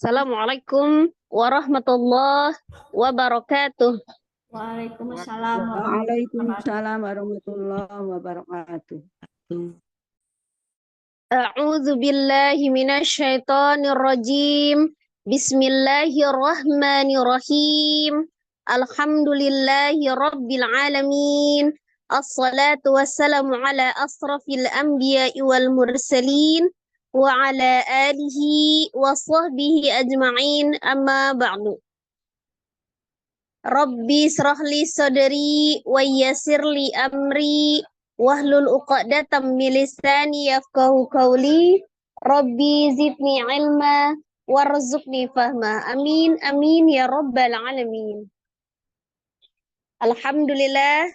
Assalamualaikum warahmatullahi wabarakatuh. Waalaikumsalam warahmatullahi wabarakatuh. Waalaikumsalam warahmatullahi wabarakatuh. A'udzu billahi minasyaitonir rajim. Bismillahirrahmanirrahim. Alhamdulillahi rabbil alamin. Assalatu wassalamu ala asrafil anbiya'i wal mursalin wa ala alihi wa sahbihi ajma'in, amma ba'du. Rabbi srahli sadri wa yassirli amri wahlul uqdatam min lisani yafqahu qawli. Rabbi zidni ilma warzuqni fahma. Amin amin ya rabbal alamin. Alhamdulillah,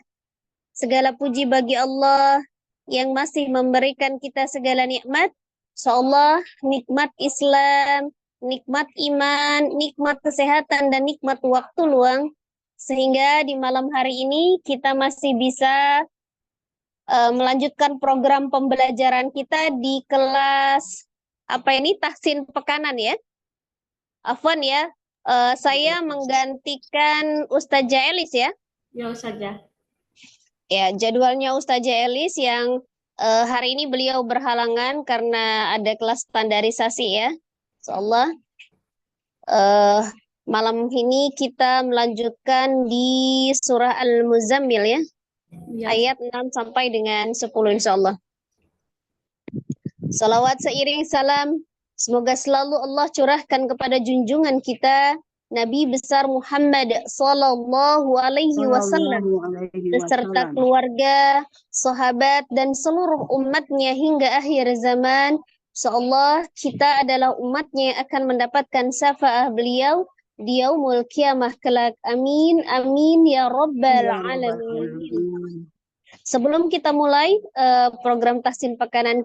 segala puji bagi Allah yang masih memberikan kita segala nikmat. Insyaallah nikmat Islam, nikmat iman, nikmat kesehatan, dan nikmat waktu luang, sehingga di malam hari ini kita masih bisa melanjutkan program pembelajaran kita di kelas tahsin pekanan ya. Afwan ya, saya menggantikan Ustazah Elis ya. Ya Ustazah. Ya, jadwalnya Ustazah Elis yang hari ini beliau berhalangan karena ada kelas standarisasi ya. Insyaallah malam ini kita melanjutkan di surah Al-Muzammil ya. Ayat 6 sampai dengan 10 insyaallah. Salawat seiring salam semoga selalu Allah curahkan kepada junjungan kita Nabi besar Muhammad sallallahu alaihi wasallam beserta keluarga, sahabat, dan seluruh umatnya hingga akhir zaman. Insyaallah kita adalah umatnya yang akan mendapatkan syafaat beliau di yaumul kiamah kelak. Amin amin ya rabbal alamin. Sebelum kita mulai program tahsin pekanan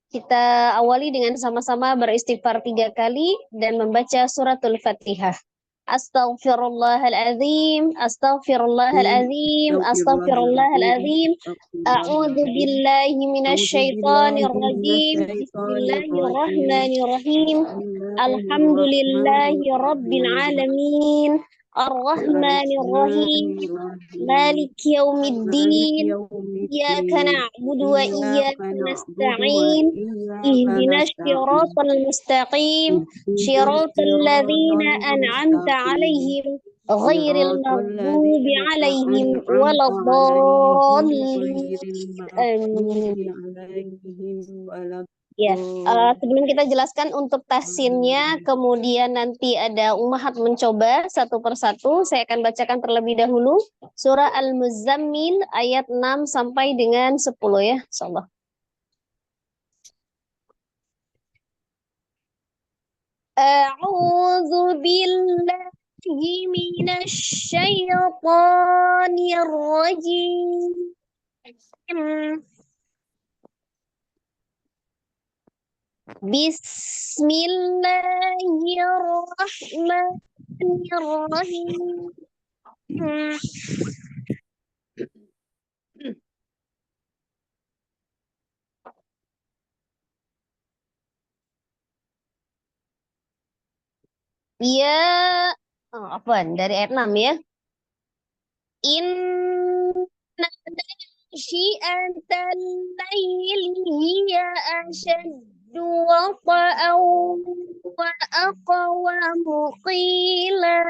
kita awali dengan sama-sama beristighfar 3 kali dan membaca suratul Fatihah. Astaghfirullahaladzim, astaghfirullahaladzim, astaghfirullahaladzim. A'udzu billahi minasyaitonir rajim. Bismillahirrahmanirrahim. Alhamdulillahi rabbil alamin. Ar-Rahmanir-Rahim. Maliki yaumiddin. Iyyaka na'budu wa iyyaka nasta'in. Ihdinas siratal mustaqim. Shiratal ladzina an'amta 'alaihim ghairil maghdubi 'alaihim waladdallin. Amin. Ya, sebelum kita jelaskan untuk tahsinnya, kemudian nanti ada Ummahat mencoba satu persatu. Saya akan bacakan terlebih dahulu surah Al-Muzammil ayat 6 sampai dengan 10 ya, insyaallah. A'udzu billahi minasy syaithanir rajim. Bismillahirrahmanirrahim. Ya, dari ayat 6 ya. Inna nasyi'atal laili hiya ashaddu wata'aw wa aqwamu qila.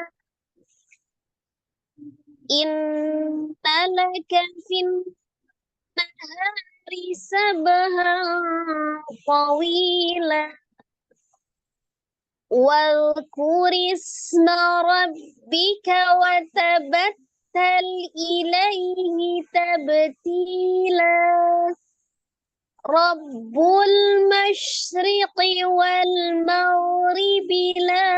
Inna laka fin nahari sabahan tawila. واذكر اسم ربك وتبتل إليه تبتيلا رب المشرق والمغرب لا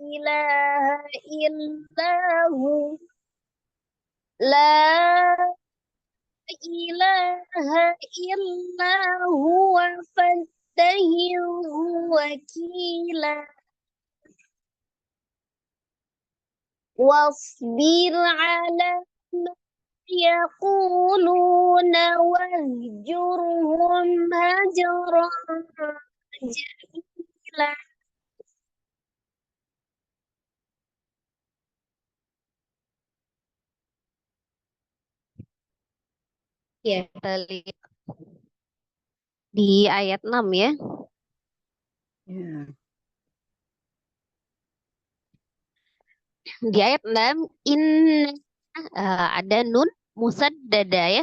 إله إلا هو لا إله إلا هو فاتخذه وكيلا واصبر على ما يقولون واهجرهم هجرا جميلا Ya, kita lihat di ayat 6 ya. Ya. Di ayat 6 ada nun musaddada ya.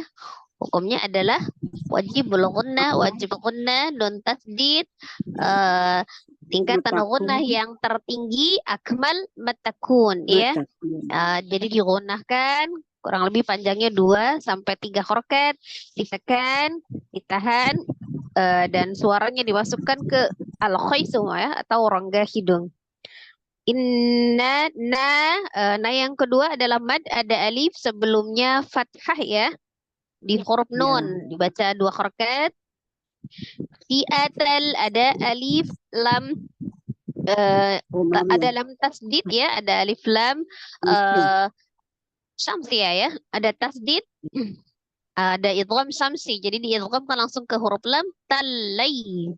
Hukumnya adalah wajib gunnah, nun tasdid, eh, tingkatan gunnah Matakun. yang tertinggi akmal matakun ya. Matakun. Jadi digunakan kurang lebih panjangnya 2 sampai 3 harokat, ditekan, ditahan, dan suaranya dimasukkan ke al-khaisum ya atau rongga hidung. Nah yang kedua adalah mad, ada alif sebelumnya fathah ya. Di huruf Ya. nun dibaca 2 harokat. Di atal ada alif lam, ada lam tasdid ya, ada alif lam syamsiyah ya, ada tasdid, ada idgham syamsi. Jadi diidghamkan langsung ke huruf lam talai.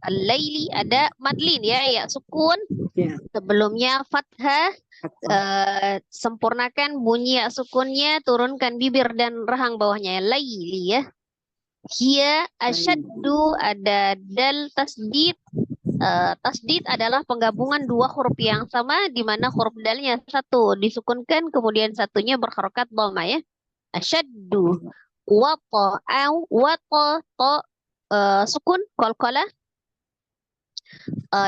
Al-laili ada madlin ya sukun. Ya. Sebelumnya fathah, sempurnakan bunyi ya sukunnya, turunkan bibir dan rahang bawahnya ya, laili ya. Hiya asyaddu ada dal tasdid. Tasdid adalah penggabungan 2 huruf yang sama di mana huruf dalnya satu disukunkan kemudian satunya berharokat dhamma ya. Asyaddu wa sukun qalqalah.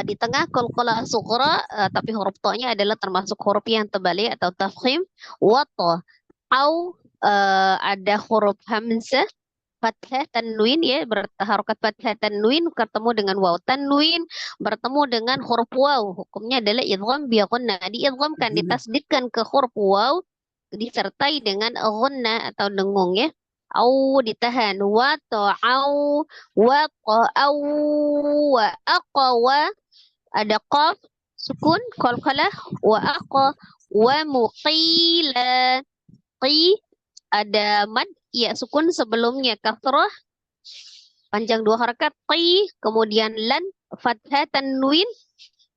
Di tengah qalqalah sughra, tapi huruf to-nya adalah termasuk huruf yang tebal atau tafkhim. Wa ta ada huruf hamzah fathah tanwin ya, berharokat fathah tanwin bertemu dengan waw, tanwin bertemu dengan huruf waw, hukumnya adalah idgham bi ghunnah, diidghamkan ditasdidkan ke huruf waw disertai dengan ghunnah atau dengung ya. Au ditahan, wa ta'au wa qa'au wa aqwa ada qaf sukun qalqalah wa aqa wa muqila qi ada mad ya sukun sebelumnya kasrah panjang 2 harakat qi, kemudian lan fathah tanwin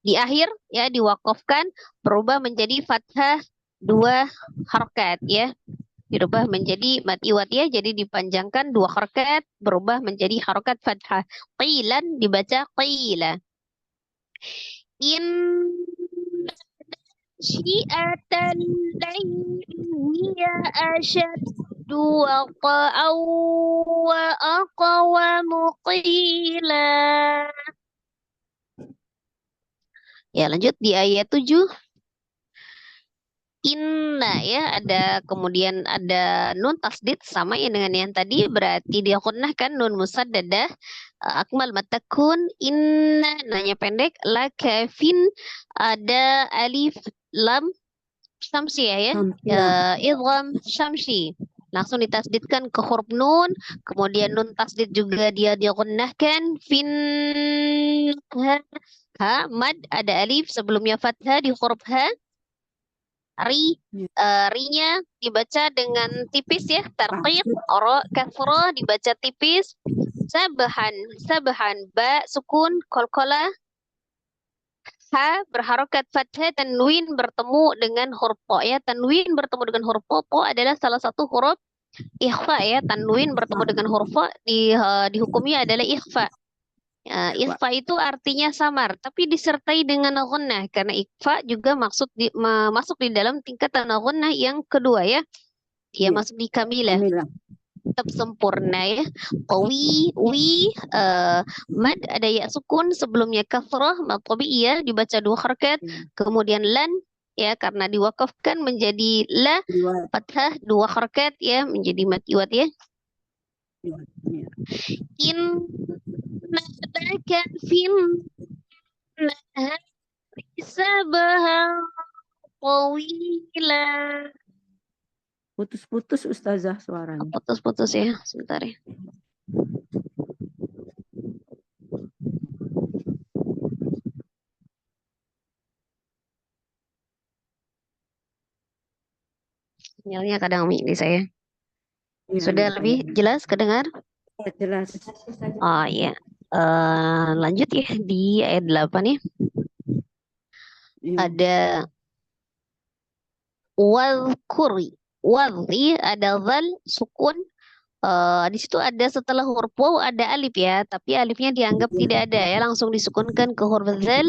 di akhir ya diwakafkan berubah menjadi fathah 2 harakat ya, dirubah menjadi mad iwad ya, jadi dipanjangkan 2 harakat berubah menjadi harakat fathah. Qilan dibaca qila. In syi'atan lahiya asyaddu waqa'aw wa aqwamu qila. Ya lanjut di ayat 7. Inna ya, ada kemudian ada nun tasdid sama ya dengan yang tadi, berarti dia gunnahkan nun musaddadah, akmal matakun. Inna nanya pendek, la kafin ada alif lam syamsiyah ya, idgham syamsi langsung ditasdidkan ke huruf nun, kemudian nun tasdid juga dia gunnahkan fin ha mad ada alif sebelumnya fathah di huruf ha. Ri-nya dibaca dengan tipis ya, tarqiq, kasrah dibaca tipis, sabahan ba sukun qalqalah, ha berharokat fathah, tanwin bertemu dengan huruf po ya, tanwin bertemu dengan huruf po adalah salah satu huruf ikhfa ya, tanwin bertemu dengan huruf po dihukumnya adalah ikhfa. Ikhfa itu artinya samar, tapi disertai dengan ghunnah karena ikhfa juga masuk di dalam tingkatan ghunnah yang kedua ya. Dia masuk di kamilah, tetap sempurna ya. Mad ada ya sukun sebelumnya kasrah mad tabi'iyah dibaca 2 harakat, kemudian lan ya karena diwakafkan menjadi la fathah 2 harakat ya menjadi mad iwad ya. Innaka fin nahari sabahan qawila. Putus-putus Ustazah suaranya. Putus-putus ya, sebentar ya. Sinyalnya kadang di saya. Sudah lebih jelas kedengar? Jelas. Oh iya. Lanjut ya di ayat 8 ya. Ada wadhkuri. Wadhi ada zal sukun Di situ ada setelah huruf waw ada alif ya, tapi alifnya dianggap tidak ada ya, langsung disukunkan ke huruf zal.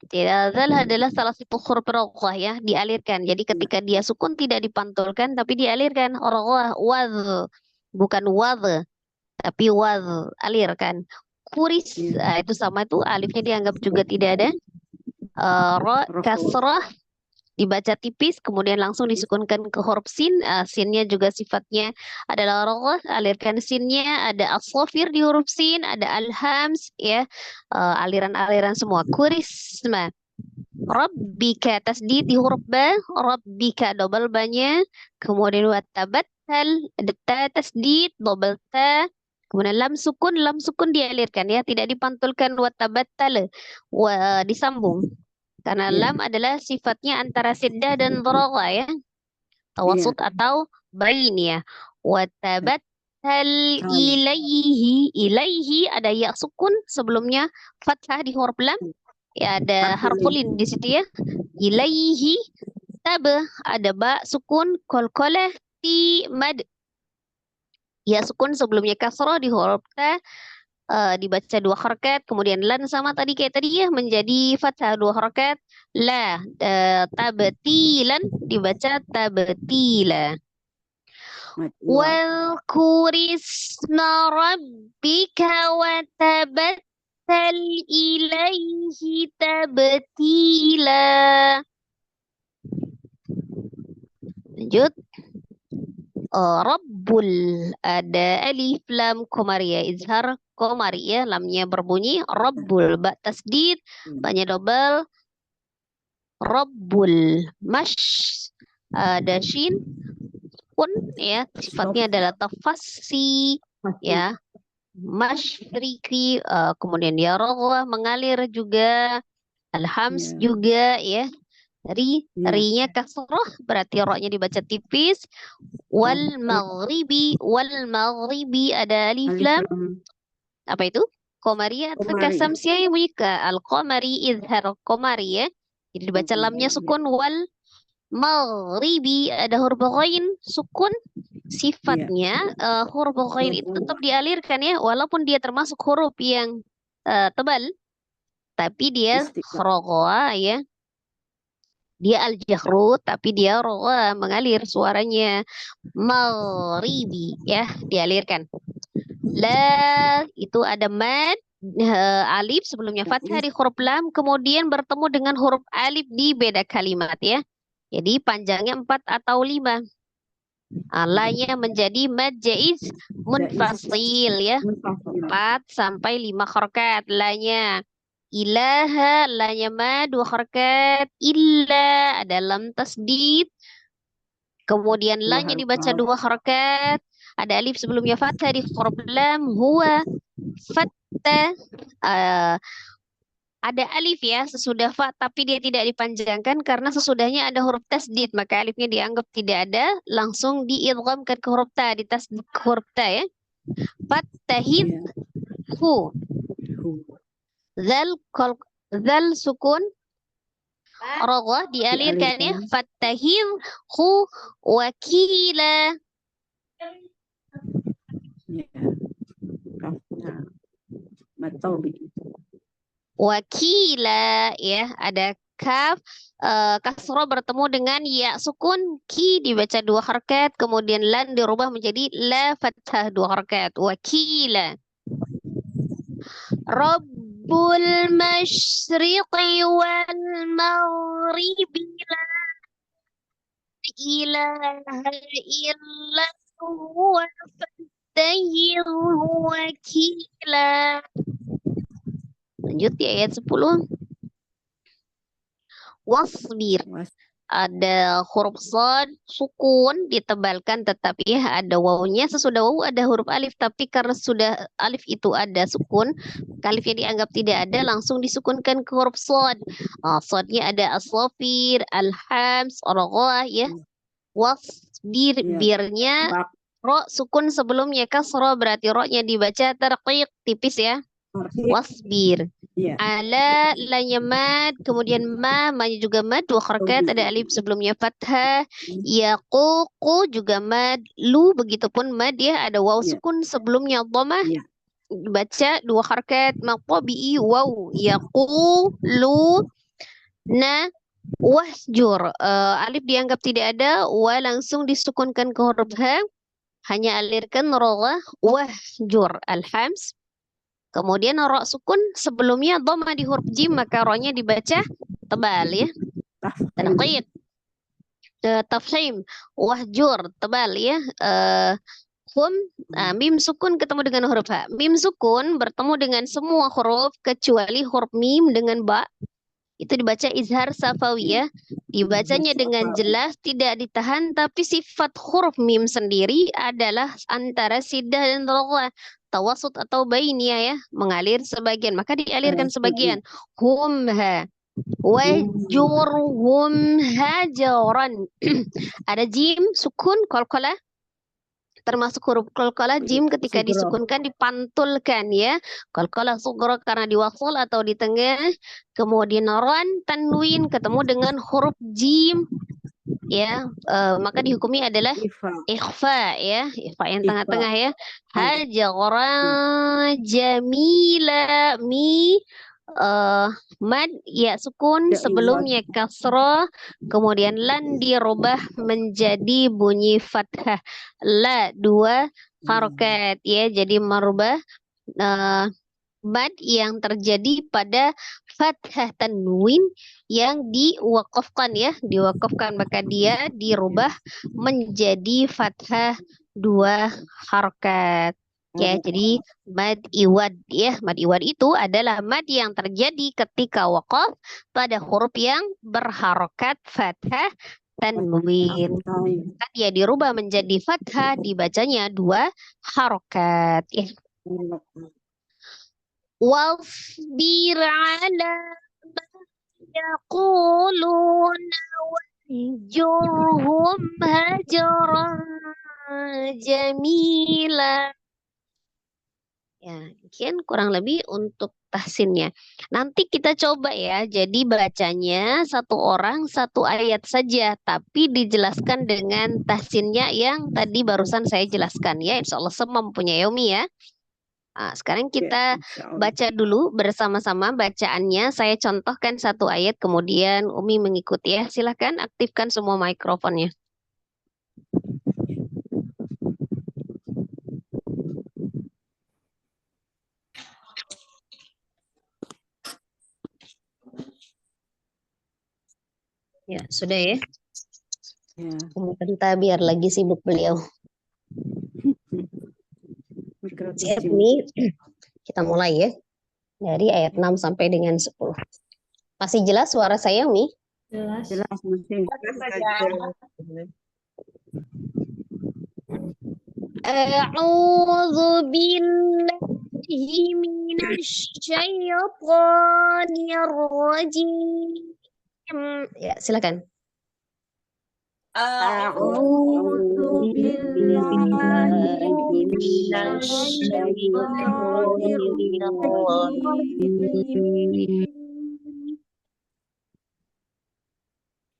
Tidak, zal adalah salah satu huruf roghah ya, dialirkan. Jadi ketika dia sukun tidak dipantulkan, tapi dialirkan. Roghah, wadh, bukan wadh, tapi wadh, alirkan. Kuris, itu sama itu, alifnya dianggap juga tidak ada. Ro, kasrah, dibaca tipis, kemudian langsung disukunkan ke huruf sin. Sinnya juga sifatnya adalah roghah, alirkan sinnya. Ada as-shafir di huruf sin, ada al-hams ya, aliran-aliran semua. Kurisma, rabbika tasdid di huruf ba, rabbika double ba-nya, kemudian watabattal, ada ta tasdid double ta. Kemudian lam sukun dialirkan ya, tidak dipantulkan watabattal, disambung. Karena lam adalah sifatnya antara siddah dan dharagha ya. Tawasud atau bain ya. Watabattal ilaihi ada ya sukun sebelumnya fathah di huruf lam. Ya ada harfulin di situ ya. Ilaihi tab ada ba sukun qalqalah ti mad. Ya sukun sebelumnya kasrah di huruf ta. Dibaca 2 harakat, kemudian lan sama tadi kayak tadi ya menjadi fathah 2 harakat. La, tabtilan dibaca tabtila. Wal kurisma rabbika wa tabattal ilaihi tabtila. Lanjut. Rabbul, ada alif lam qamariyah izhar qamariyah, lamnya berbunyi. Rabbul, ba tasdid, ba-nya double. Rabbul mash, ada shin pun ya, sifatnya adalah tafassi ya, masyriki, kemudian dia roghah mengalir juga, alhams juga ya. Ri-nya kasroh berarti ro-nya dibaca tipis. Wal maghribi ada alif lam. Apa itu? Qamariyah atau kasamsiyah yang bunyi ke al-qamari izhar qamari ya. Jadi dibaca lamnya sukun. Wal maghribi ada huruf ghain sukun. Sifatnya huruf ghain itu tetap dialirkan ya, walaupun dia termasuk huruf yang tebal, tapi dia roghah ya. Dia al-jahru tapi dia roghah mengalir suaranya. Maghribi ya, dialirkan. La itu ada mad, alif sebelumnya fathah di huruf lam, kemudian bertemu dengan huruf alif di beda kalimat ya. Jadi panjangnya 4 atau 5. La-nya menjadi mad jaiz munfasil ya. 4 sampai 5 harakat la-nya. Ilaha, la-nya mad 2 harakat. Illa ada lam tasdid. Kemudian la-nya dibaca 2 harakat. Ada alif sebelumnya fathah di huruf lam. Huwa fathah. Ada alif ya sesudah fa, tapi dia tidak dipanjangkan karena sesudahnya ada huruf tasdid, maka alifnya dianggap tidak ada, langsung diidghamkan ke huruf ta, ditasdid ke huruf ta ya. Fattahid hu. Zal sukun roghah dialirkan ya. Fattahid hu wakila. Wakila ya, ada kaf kasroh bertemu dengan ya sukun, ki dibaca 2 harakat, kemudian lan dirubah menjadi la fathah 2 harakat. Wakila. Rabbul masyriqi wal maghribi la ilaha illa huwa fattahidhu wakila. Lanjut di ayat 10. Wasbir. Ada huruf shad sukun ditebalkan, tetapi ya ada wawunya. Sesudah wawu ada huruf alif, tapi karena sudah alif itu ada sukun, alifnya dianggap tidak ada, langsung disukunkan ke huruf shad. Shadnya ada as-shafir, al-hams, roghah ya. Wasbir, birnya ro sukun sebelumnya kasroh, berarti ro-nya dibaca tarqiq tipis ya. wasbir. Ya. Ala lanya mad, kemudian ma-nya juga mad, dua harakat, ada alif sebelumnya fathah. Yaququ juga mad, lu begitupun mad ya, ada waw Ya. sukun sebelumnya dhammah. Ya. Baca dua harakat, maqabi waw, yaqulu na wahjur. Alif dianggap tidak ada, wa langsung disukunkan ke huruf ha, hanya alirkan roh wahjur al-hams. Kemudian ro sukun sebelumnya dhamma di huruf jim, maka ro-nya dibaca tebal ya. Tanqid. Tafhim. Wahjur tebal ya. Hum, mim sukun ketemu dengan huruf ha. Mim sukun bertemu dengan semua huruf kecuali huruf mim dengan ba. Itu dibaca izhar safawi ya. Dibacanya dengan jelas, tidak ditahan, tapi sifat huruf mim sendiri adalah antara sidah dan dharrah. Tawasud atau bainiyah ya, mengalir sebagian, maka dialirkan sebagian. Humha wajurhum hajaran. Ada jim sukun qalqalah, termasuk huruf qalqalah jim ketika Sugra. disukunkan dipantulkan ya. Qalqalah sugra karena diwasul atau di tengah. Kemudian ran tanwin ketemu dengan huruf jim ya, maka dihukumi adalah ikhfa ya, ikhfa yang tengah-tengah ya. Hajara jamila mi, mad ya sukun sebelumnya kasrah, kemudian lan dirubah menjadi bunyi fathah, la dua harokat ya, jadi merubah mad yang terjadi pada fathah tanwin yang diwakafkan ya, diwakafkan, maka dia dirubah menjadi fathah dua harokat ya. Jadi mad iwad ya, mad iwad itu adalah mad yang terjadi ketika wakaf pada huruf yang berharokat fathah tanwin, dia dirubah menjadi fathah, dibacanya dua harokat ya. واصبر على ما يقولون واهجرهم هجرا جميلا. Ya, mungkin kurang lebih untuk tahsinnya. Nanti kita coba ya, jadi bacanya satu orang satu ayat saja, tapi dijelaskan dengan tahsinnya yang tadi barusan saya jelaskan ya. Insya Allah semampunya Yaumi ya. Nah, sekarang kita baca dulu bersama-sama bacaannya. Saya contohkan satu ayat, kemudian Umi mengikuti ya. Silahkan aktifkan semua mikrofonnya. Ya, sudah ya. Umi Kenta biar lagi sibuk beliau. Siap nih, kita mulai ya. Dari ayat 6 sampai dengan 10. Masih jelas suara saya, Umi? Jelas. Jelas masih. A'udzu billahi minasy syaithanir rajim. Ya, silakan. A'udzu billahi minasy syaithanir rajim.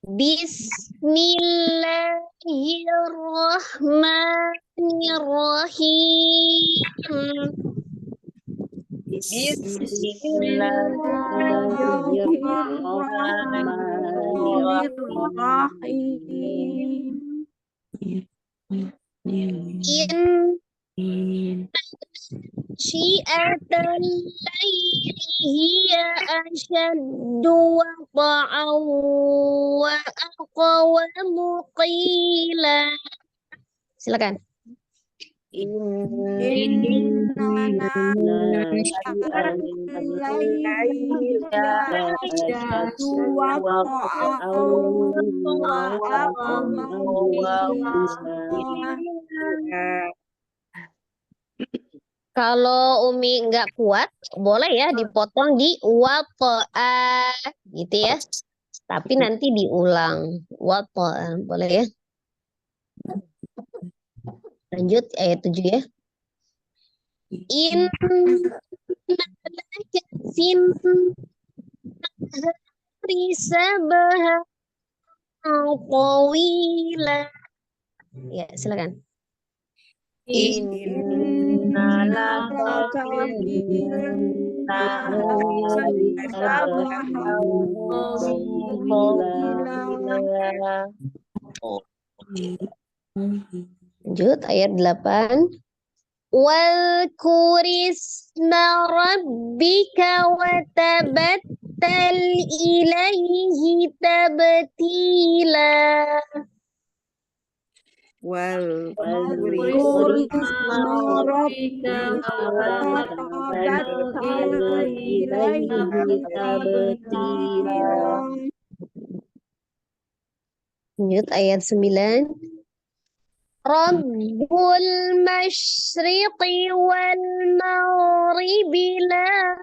Bismillahirrahmanirrahim. In syi'atal laili hiya asyaddu waqa'an wa aqwamu qila. Silakan. Kalau Umi nggak kuat, boleh ya dipotong di waqa'a gitu ya. Tapi nanti diulang. Waqa'a, boleh ya. Lanjut ayat 7 ya. Inna fin nahari sabhan tawila. Ya, silakan. Innalaka bil nahari sabahan tawila. Lanjut ayat 8. Wadhkurisma rabbika wa tabattal ilaihi tabtila. Wadhkurisma rabbika wa tabattal ilaihi tabtila. Lanjut ayat 9. Rabbul masyriqi wal maghribi la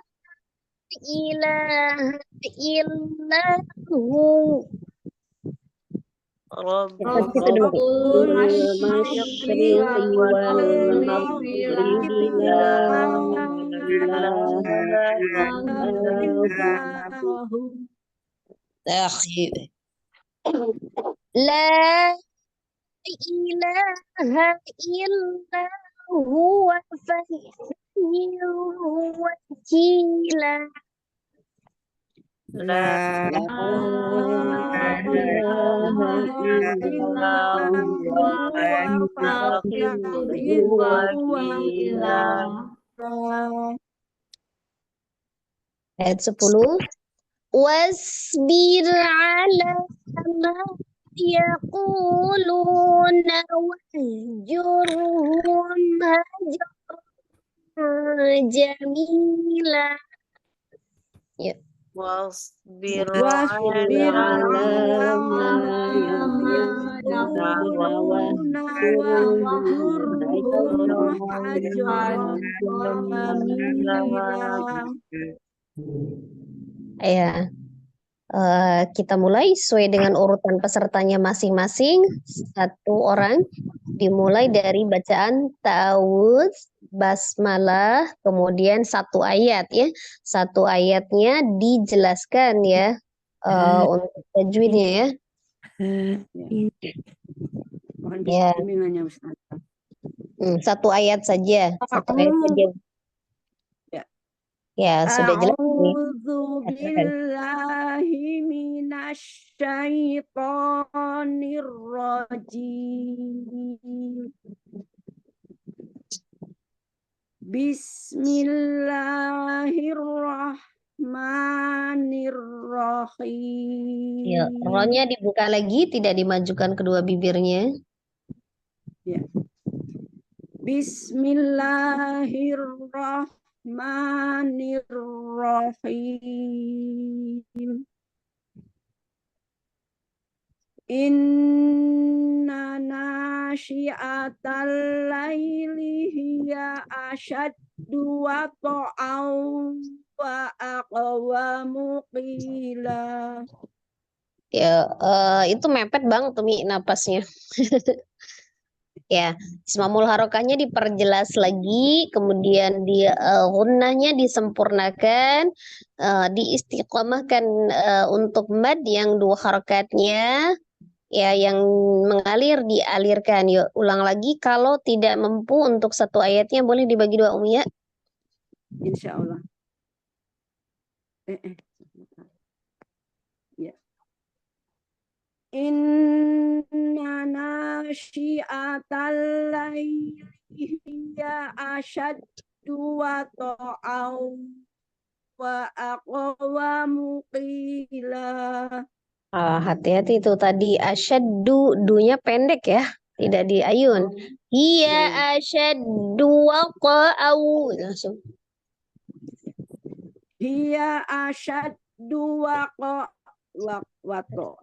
ilaha illa hu. Rabbul masyriqi wal maghribi la La ilaha illa huwa fahimu wakila. La Ayat 10. Wasbir ala ma yaquluna wahjurhum hajaran jamila. Ya. wasbir wasbir ala ala ma yaquluna wahjurhum hajaran jamila. Ya. Kita mulai sesuai dengan urutan pesertanya masing-masing. Satu orang dimulai dari bacaan ta'awudz, basmalah, kemudian satu ayat ya. Satu ayatnya dijelaskan ya untuk tajwidnya ya. Mohon Ya. bimbingannya Ustaz. Satu ayat saja. Satu ayat saja. Ya, sudah jelas nih. A'udzu billahi minasyaitonir rajim. Bismillahirrahmanirrahim. Ya, rohnya dibuka lagi, tidak dimajukan kedua bibirnya. Ya. Bismillahirrahmanirrahim. Inna nasyi'atal laili hiya asyaddu wata'aw wa aqwamu qila. Ya, itu mepet banget tuh Mi napasnya. Ya, ismamul harokahnya diperjelas lagi, kemudian di gunnahnya disempurnakan, diistiqomahkan untuk mad yang dua harokatnya, ya yang mengalir dialirkan. Yuk, ulang lagi. Kalau tidak mampu untuk satu ayatnya boleh dibagi dua Umi ya. Insya Allah. Ya. Inna nasyi'atal laili hiya asyaddu wata'aw wa aqwamu qila. Hati-hati itu tadi asyaddu, dunya pendek ya, tidak diayun. Hiya asyaddu waqa'au. Langsung. Hiya asyaddu wato.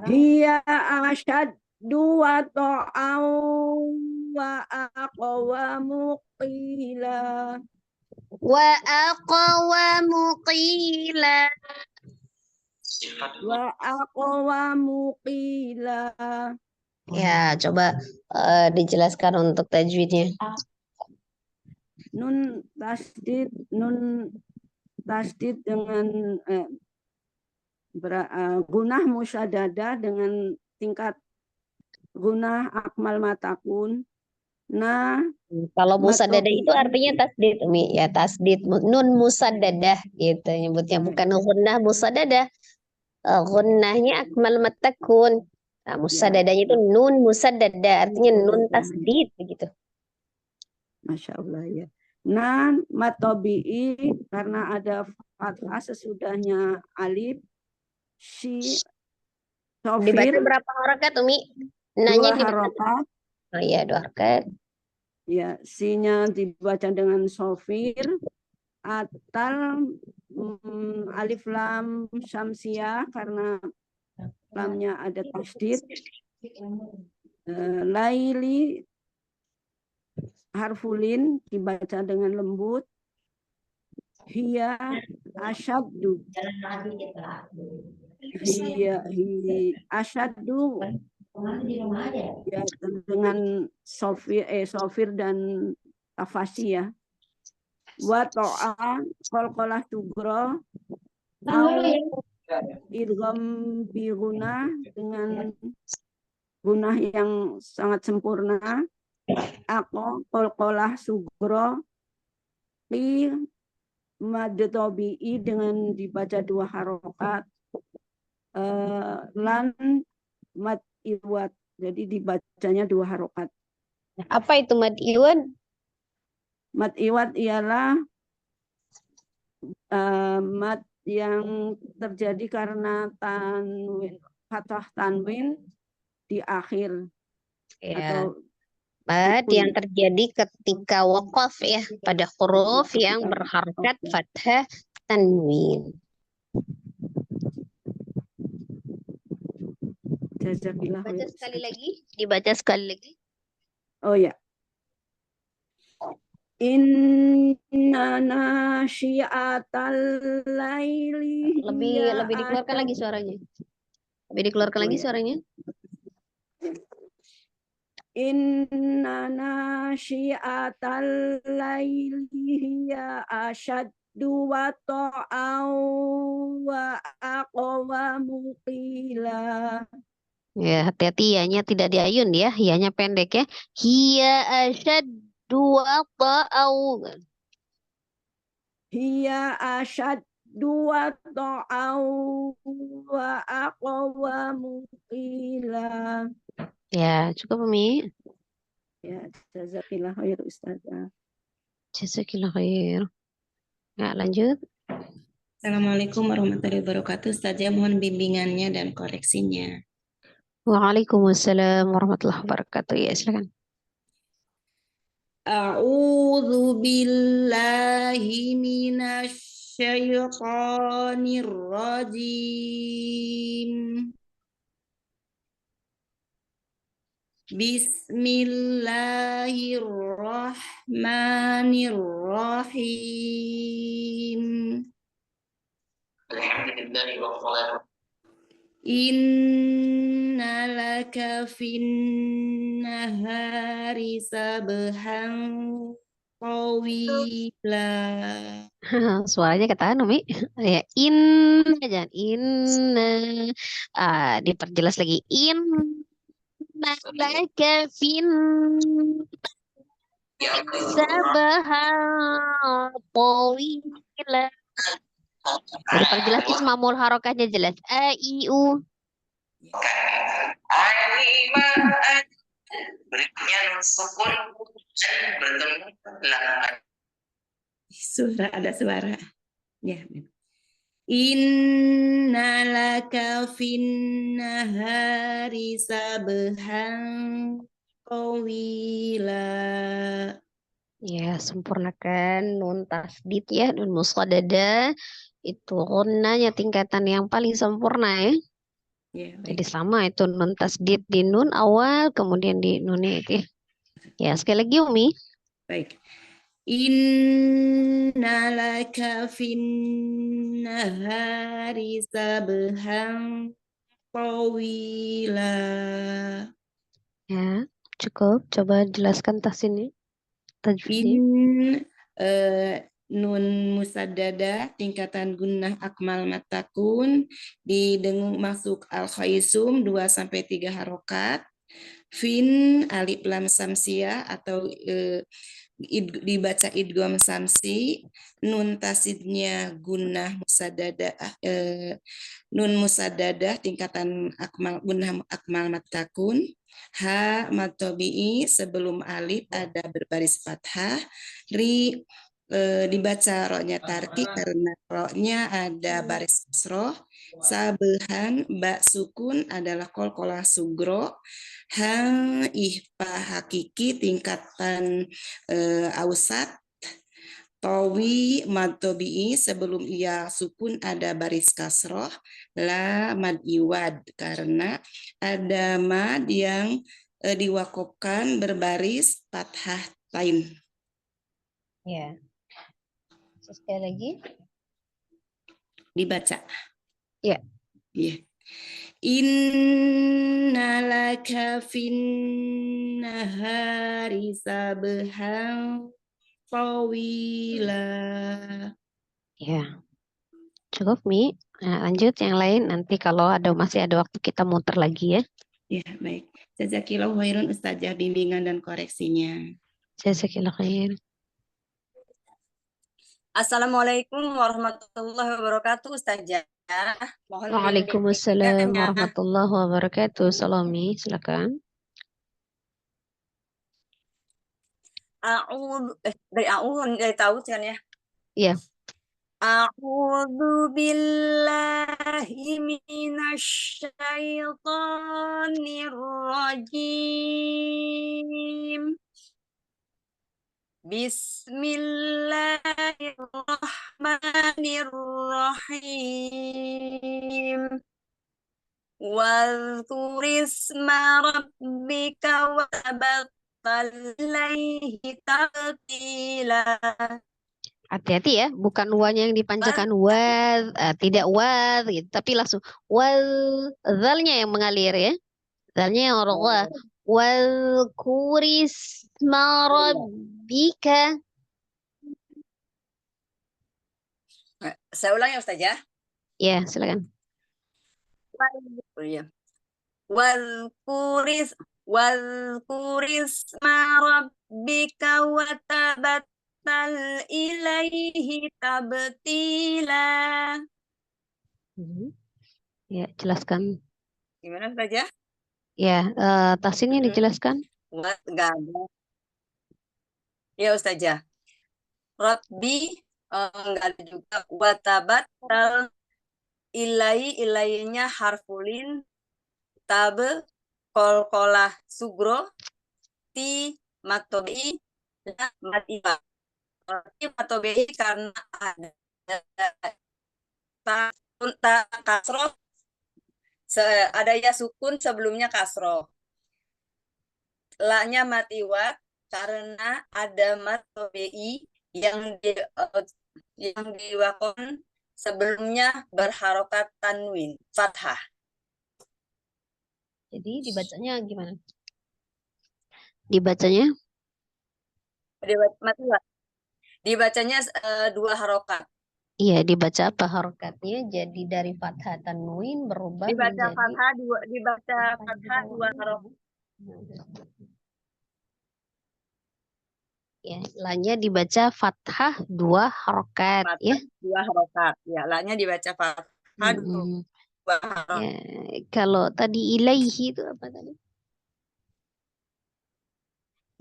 Hiya asyaddu wata'aw wa aqwamu qila. Wa aqwamu qila. Wa aqwamu qila. Ya, coba dijelaskan untuk tajwidnya. Nun tasdid nun tasdid dengan gunah musyaddadah dengan tingkat gunah akmal matakun. Nah, Kalau musaddada matobi itu artinya tasdid, Umi. Ya tasdid nun musaddadah gitu nyebutnya, bukan gunnah musaddadah. Gunnahnya akmal matakun. Nah, musaddadanya itu nun musaddada, artinya nun tasdid begitu. Masya Allah ya. Nah, matobi'i karena ada fathah sesudahnya alif, Dibaca sofir, berapa harakat, Umi? dua Nanya dibaca. harokat. Oh iya, 2 harakat. Ya, sinya dibaca dengan sofir, atal alif lam syamsiah karena lamnya ada tasdid. Laili harfulin dibaca dengan lembut. Hiya asyaddu. Hiya asyaddu. Ya, dengan sofir dan tafasi ya. Wa to'a qalqalah tugro au idgham bi gunah dengan gunah yang sangat sempurna. Ako qalqalah sugro li mad tabi'i dengan dibaca 2 harokat. Lan mad iwat, jadi dibacanya 2 harokat. Apa itu mad iwad? Mad iwat ialah mad yang terjadi karena fathah tanwin di akhir. Ya. Atau Mad yang terjadi ketika waqaf ya pada huruf yang berharakat fathah tanwin. Baca sekali lagi. Dibaca sekali lagi. Oh ya. Inna nasyiatal laili Lebih dikeluarkan lagi suaranya. Lebih dikeluarkan lagi suaranya. Inna nasyiatal laili hiya asyaddu wata'aw wa aqwamu qila. Ya, hati-hati ianya tidak diayun ya. Ianya pendek ya. Hiya asyaddu wata'aw. Hiya asyaddu wata'aw wa aqwamu qila. Ya, cukup Umi. Ya, jazakillah khair Ustazah. Jazakillah khair. Ya, lanjut. Assalamualaikum warahmatullahi wabarakatuh. Ustazah mohon bimbingannya dan koreksinya. Waalaikumsalam warahmatullahi wabarakatuh. Ya, silakan. A'udzu billahi minasy syaitonir rajim. Bismillahirrahmanirrahim. Inna laka fin nahari sabhan qawila. Suaranya ketahan Umi. Ya, inna jangan inna. Diperjelas lagi. Inna laka fin sabhan tawila. Jadi perjelas ismamul harokahnya jelas. A, I, U. Berikutnya nun sukun bertemu lam. Ada suara. Ya. Inna laka fin nahari sabhan qawila. Ya, sempurnakan nun tasdid ya, nun musaddada. Itu gunnanya tingkatan yang paling sempurna ya. Ya, Jadi sama itu nun tasdid di nun awal, kemudian di nunnya itu ya. Ya, sekali lagi Umi. baik. Inna laka fin nahari sabhan qawila. Ya, cukup. Coba jelaskan tahsinnya. Tajwidnya. Nun musaddada tingkatan gunnah akmal matakun didengung masuk al khaisum 2 sampai 3 harokat. Fin alif lam samsiah atau dibaca idgham samsi. Nun tasidnya gunnah musaddada nun musaddada tingkatan akmal gunnah akmal matakun. Ha matobi'i sebelum alif ada berbaris fathah. Ri dibaca roknya tarki karena roknya ada baris kasroh. Sabehan ba sukun adalah kolkolah sugro. Ha ihfa hakiki tingkatan ausat. Tawi mad tobi'i sebelum ia sukun ada baris kasroh. La mad iwad karena ada mad yang diwakofkan berbaris fathah tain. Ya. Sekali lagi. Dibaca. Ya. Ya. Innalaka fin nahari sabhan tawila. Ya. Cukup, Mi. Nah, lanjut yang lain. Nanti kalau masih ada waktu kita muter lagi ya. Ya, baik. Jazakillahu khairun Ustazah bimbingan dan koreksinya. Jazakallah khair. Assalamualaikum warahmatullahi wabarakatuh, Ustazah. Mohon Waalaikumsalam bimbingannya. warahmatullahi wabarakatuh. Salami, silakan. Dari tahu kan ya? Iya. A'udzu billahi minasyaitonir rajim. Bismillahirrahmanirrahim. Wadhkur isma rabbika wa tabattal ilaihi tabtila. Hati-hati ya, bukan wanya yang dipanjangkan wad, tidak wad gitu, tapi langsung wal, zalnya yang mengalir ya. Zalnya yang roga. Wal kuris rabbika. Saya ulang ya Ustazah. Ya, silakan. Wadhkuris ma rabbika wa tabattal ilaihi tabtila. Ya, jelaskan. Gimana Ustazah? Ya, tahsinnya dijelaskan. Enggak ada. Ya Ustazah. Rabbi enggak ada juga. Wa tabattal ilainya harfulin tab kolkolah sugro ti matobi matiba ti matobi karena ada kasroh ada ya sukun sebelumnya kasroh. La-nya matiwa karena ada matobi yang diwakon sebelumnya berharokat tanwin fathah. Jadi dibacanya gimana? Dibacanya? Dibacanya 2 harokat. Iya, dibaca apa harokatnya? Jadi dari fathah tanwin berubah Dibaca menjadi fathah 2 harokat. Ya, lanya dibaca fathah 2 harokat ya. 2 harokat. Ya, la-nya dibaca fathah 2 harokat. Ya, kalau tadi ilaihi itu apa tadi?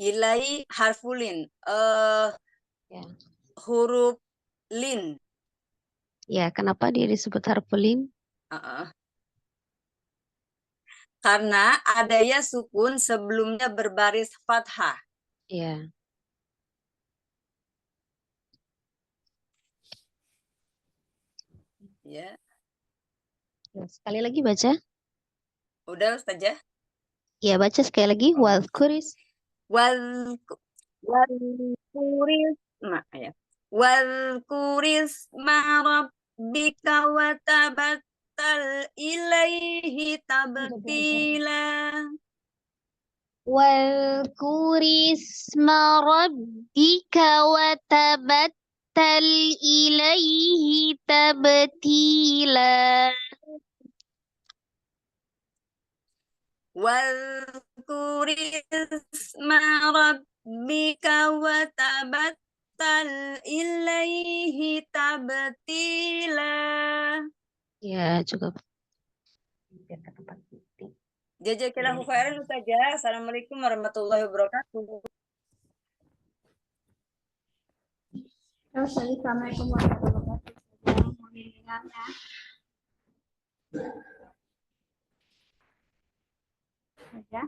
Ilai harfulin. Ya. Huruf lin. Ya, kenapa dia disebut harfulin? Karena adanya sukun sebelumnya berbaris fathah. Ya. Ya. Sekali lagi baca. Udah Ustazah? Ya, baca sekali lagi. Wadhkuris. Wadhkuris ma rabbika wa tabattal ilaihi tabtila. Wadhkuris ma rabbika wa tabattal tabattal ilaihi tabtila. واذكر اسم ربك وتبتل إليه تبتيلا. Ya, cukup. Jazakallahu khairan Ustazah. Assalamualaikum warahmatullahi wabarakatuh. Assalamualaikum warahmatullahi wabarakatuh. Mohon bimbingannya. Saja.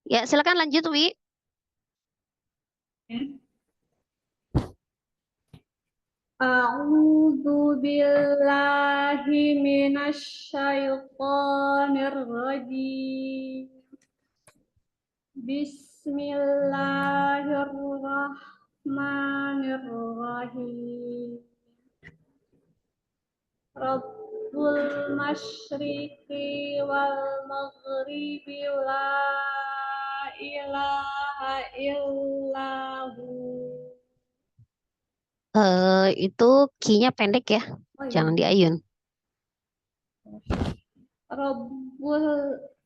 Ya, silakan lanjut, Wi. A'udzu billahi minasyaitonir rajim. Bismillahirrahmanirrahim. Rabbul masyriqi wal maghribi la ilaha illahu. Itu kinya pendek ya, Oh, iya. jangan diayun.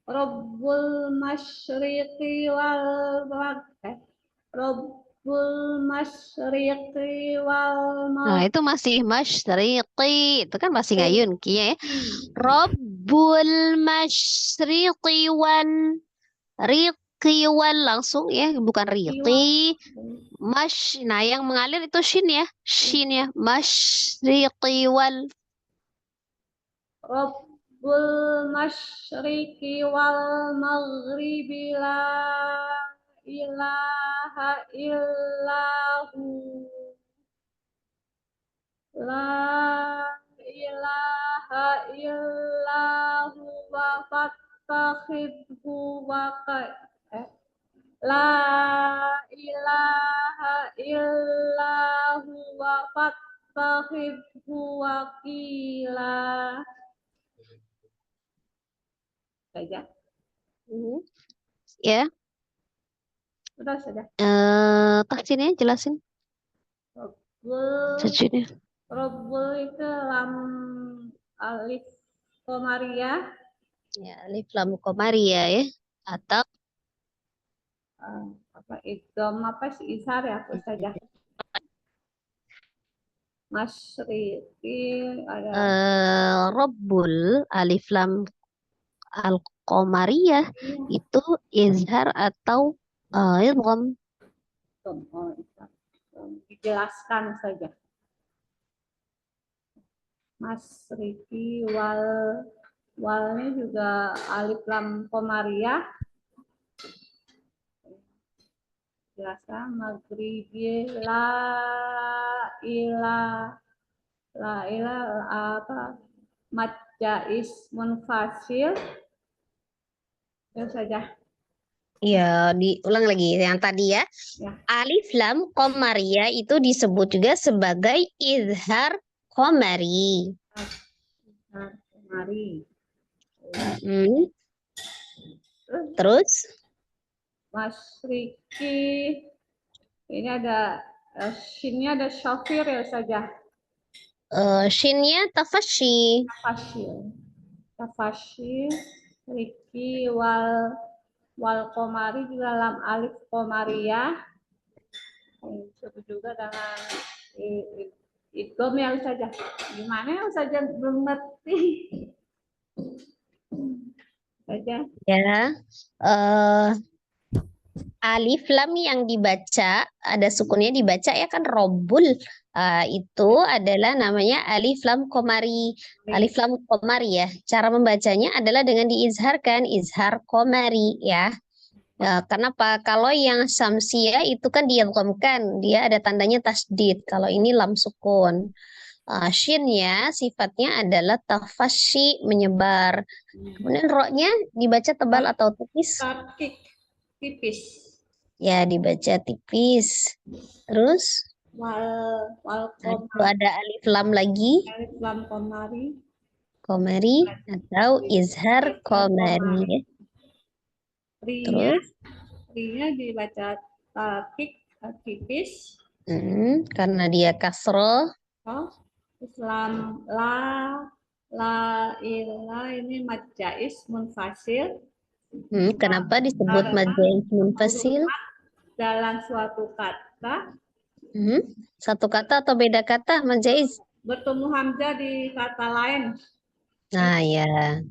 Rabbul masyriqi wal maghrib. Rabbul masyriqi wal Nah, itu masih masyriqi, itu kan masih ngayun kinya ya. Rabbul masyriqi wal riqi wal, langsung ya, bukan riqi. Nah yang mengalir itu shin ya, shin ya, masyriqi wal. Rabbul masyriqi wal maghribi la ilaha illahu. La ilaha illahu wa fattakhidhu La ilaha illahu wa fattakhidhu wakila. Saja. Ya, Sudah saja. tahsinnya jelasin. Sajudnya. Rabbul itu lam alif komaria. Ya, alif lam komariah ya. Atau Apa idgham apa sih isar ya aku saja. Masyriqi ada Rabbul alif lam al komariah itu izhar atau idgham. Dijelaskan saja. Masyriqi walnya juga alif lam komariah. Jelaskan maghribi la ilah apa majais munfasil. Itu saja. Ya, diulang lagi yang tadi ya. Ya. Alif lam komariah itu disebut juga sebagai izhar komari. Nah, mari. Terus Masyriqi ini ada shinnya ada syafir ya saja. shinnya tafashi. Tafashi riki wal komari juga lam alif komariah. Disebut juga dengan idgham ya saja. Gimana ya saja belum ngerti. Saja. Ya. eh Alif lam yang dibaca, ada sukunnya dibaca ya kan robul. Itu adalah namanya alif lam komari. Alif lam komari ya. Cara membacanya adalah dengan diizharkan, izhar komari ya. Kenapa? Kalau yang samsia itu kan diidghamkan, dia ada tandanya tasdid. Kalau ini lam sukun. Shinnya sifatnya adalah tafasyi, menyebar. Kemudian roknya dibaca tebal atau tipis? Takik tipis. Ya, dibaca tipis. Terus Wal itu ada alif lam lagi, alif lam komari. komari atau izhar komari. Rinya, Terus rinya dibaca takik tipis. karena dia kasroh, Oh, Islam la ilah ini mad jaiz munfasil kenapa disebut karena majaz munfasil? dalam suatu kata Satu kata atau beda kata majaz? bertemu hamzah di kata lain Nah ya,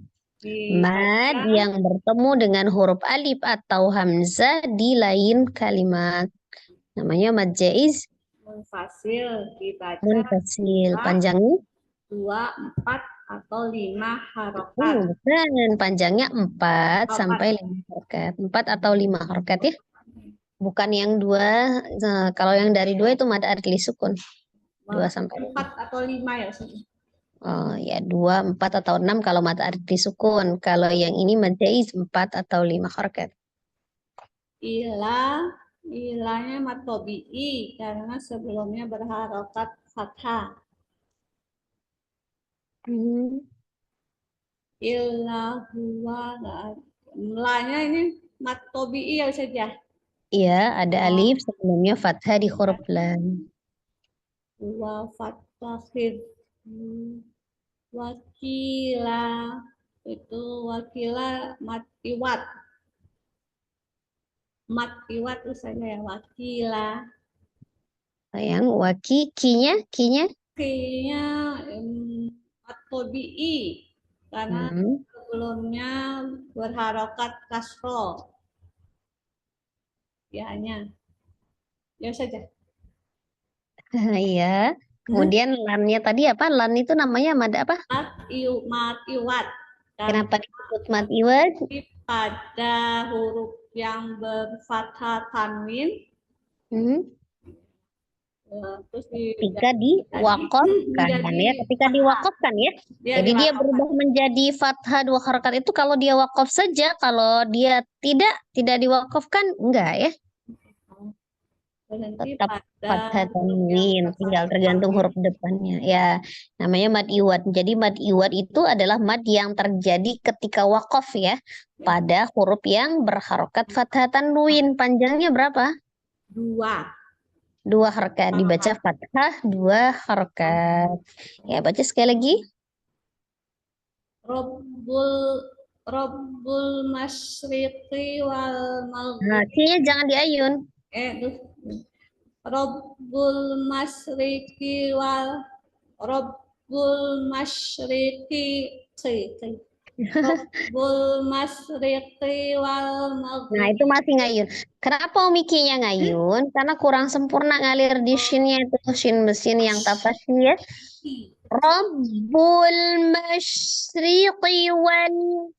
mad dibaca yang bertemu dengan huruf alif atau hamzah di lain kalimat. Namanya mad jaiz munfasil dibaca munfasil. Panjangnya? 2, 4 atau 5 harokat. Bukan, panjangnya 4 4. sampai 5 harokat. 4 atau 5 harokat ya. Bukan yang 2. Kalau yang dari 2 itu mad adli sukun. 2 sampai 5. 4 atau 5 ya. Oh ya, 2, 4 atau 6 kalau mad adli sukun. Kalau yang ini mad jaiz 4 atau 5 harokat. Ilahnya mad tobi'i karena sebelumnya berharokat fathah. Illa huwa mulanya ini mad tobi'i ya saja. Iya, ada alif sebelumnya fathah di huruf lam. Wa fattakhid wakila itu wakila mad iwat. Mad iwat itu saja ya wakila. Sayang, waki, kinya? Kayaknya mad tobi'i karena sebelumnya berharokat kasro. Ya hanya. Ya saja. Iya. Kemudian lannya tadi apa? Lan itu namanya mad apa? Mad iwat. Kenapa disebut mad iwad? Pada huruf yang berfathah tanwin. Terus Ketika diwakafkan ya, ketika diwakafkan ya. Jadi dia berubah menjadi fathah 2 harokat itu kalau dia wakaf saja, kalau dia tidak diwakafkan enggak ya. Tetap fathah tanwin, tinggal tergantung huruf depannya. Ya, namanya mad iwad. Jadi mad iwad itu adalah mad yang terjadi ketika wakaf ya, pada huruf yang berharokat fathah tanwin. Panjangnya berapa? 2 harokat, dibaca fathah 2 harokat. Ya, baca sekali lagi. Rabbul masyriqi wal maghrib. Nah, C-nya jangan diayun. Rabbul masyriqi wal Rabbul masyriqi Rabbul masyriqi wal maghrib. Nah, itu masih ngayun. Kenapa Umi-nya ngayun? Karena kurang sempurna ngalir di shin-nya itu, shin mesin yang tafasyi ya. Rabbul masyriqi wal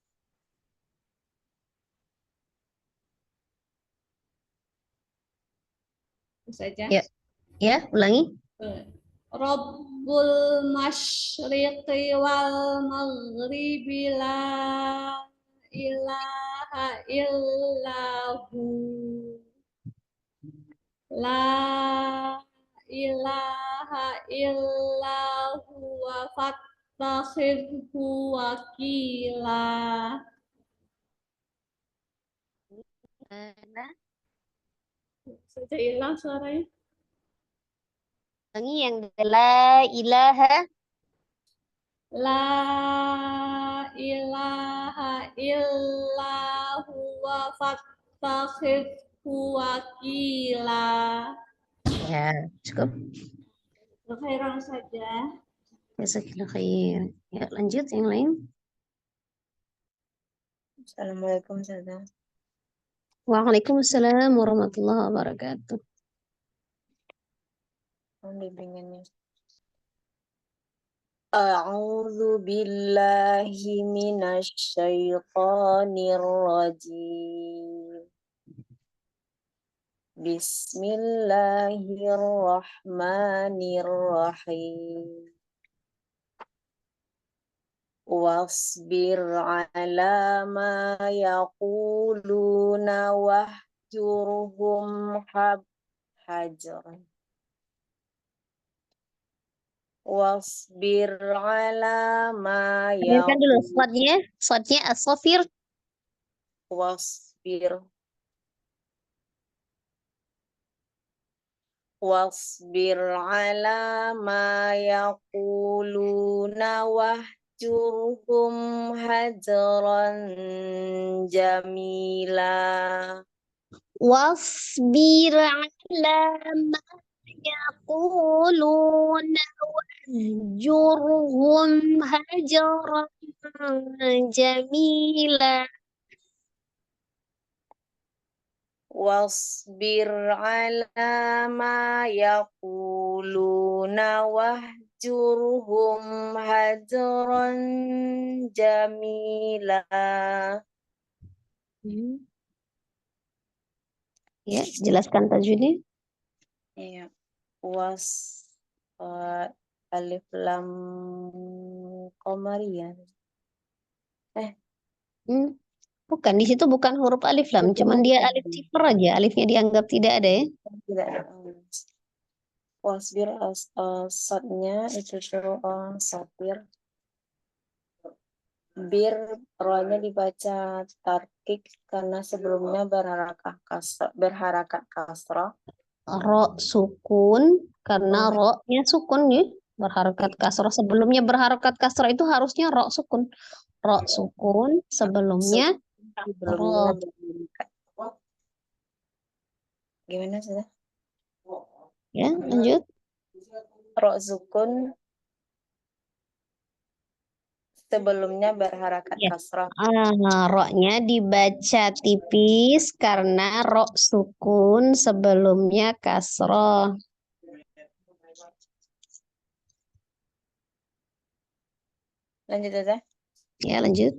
saja. Ya, ulangi. Rabbul masyriqi wal maghribi la ilaha illahu la ilaha illahu wa fattakhidhu wakila. Saja hilang suaranya. Ulangi yang la ilaha. La ilaha illahu wa fattakhidhu wakila. Ya, cukup. Khairan saja. Jazakallahu khair. Ya, lanjut yang lain. Assalamualaikum Ustazah. Waalaikumsalam warahmatullahi wabarakatuh. Mohon bimbingannya. A'udzu billahi minasy syaithanir rajim. Bismillahirrahmanirrahim. Wasbir ala ma yaquluna wahjurhum hajaran. Wasbir ala ma Hadirkan dulu yaquluna. slotnya as-safir. Wasbir ala ma yaquluna wahjurhum hajaran jamila. Wasbir ala ma yaquluna wahjurhum hajaran jamila. Wasbir ala ma yaquluna wahjurhum hajaran jamila. Ya, jelaskan tajwidnya. Iya. Alif lam qamariyah. Bukan, di situ bukan huruf alif lam, cuman dia alif sifar aja. Alifnya dianggap tidak ada ya. Tidak ada. Wasbir sodnya itu tuh sopir. Bir rohnya dibaca tarkik karena sebelumnya berharakat kasrah. Ro sukun, karena ro-nya sukun ya. Berharakat kasrah. Sebelumnya berharakat kasrah itu harusnya ro sukun. Ro sukun, sebelumnya Sebelumnya ro. berharakat. Gimana sih? Ya, lanjut. Ro sukun sebelumnya berharakat Ya. kasrah. Ro-nya dibaca tipis karena ro sukun sebelumnya kasroh. Lanjut aja. Ya, lanjut.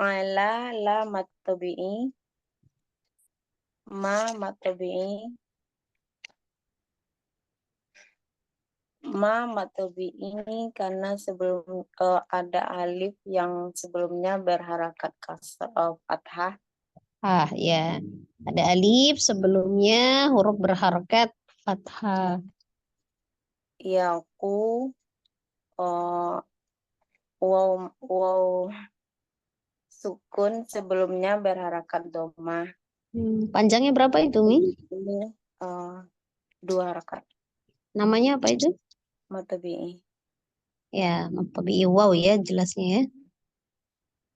Ala la matabi'i. Ma matabi'i. Ma matabi'i karena sebelum ada alif yang sebelumnya berharakat kasrah fathah. Ya. Ada alif sebelumnya huruf berharakat fathah. Yaku waw sukun sebelumnya berharakat domah. Panjangnya berapa itu, Mi? Ini 2 harakat. Namanya apa itu? Matabi'i. Ya, matabi'i waw ya jelasnya ya.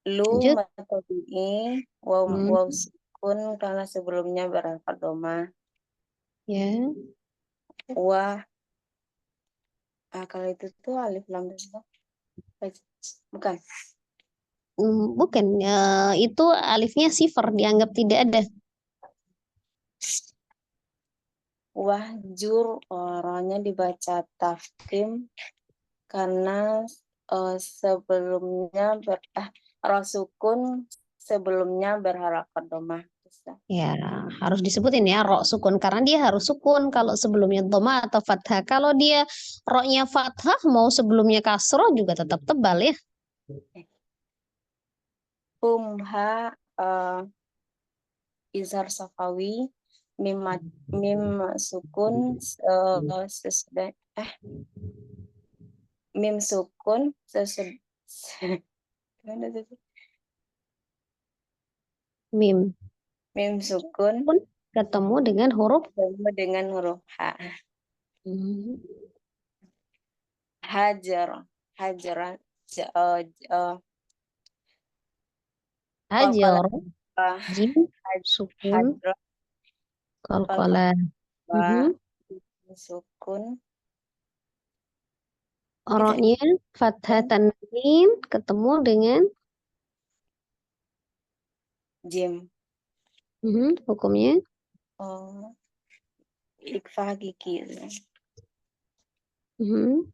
Lu Lanjut. matabi'i waw sukun karena sebelumnya berharakat domah. Ya. Wah, kalau itu tuh alif lam bukan. Bukan, itu alifnya sifar dianggap tidak ada. Wahjur orangnya dibaca tafkim karena sebelumnya rosukun sebelumnya berharakat domah. Ya, harus disebutin ya ro sukun karena dia harus sukun kalau sebelumnya dhamma atau fathah. Kalau dia ro-nya fathah mau sebelumnya kasroh juga tetap tebal ya. Humha izhar safawi mim sukun sesudah mim sukun sesudah Mim sukun ketemu dengan huruf H. Hajar hajar jim sukun qalqalah sukun ro-nya fathah tanwin ketemu dengan jim. Hukumnya? Oh, ikfa gigi. Mhm.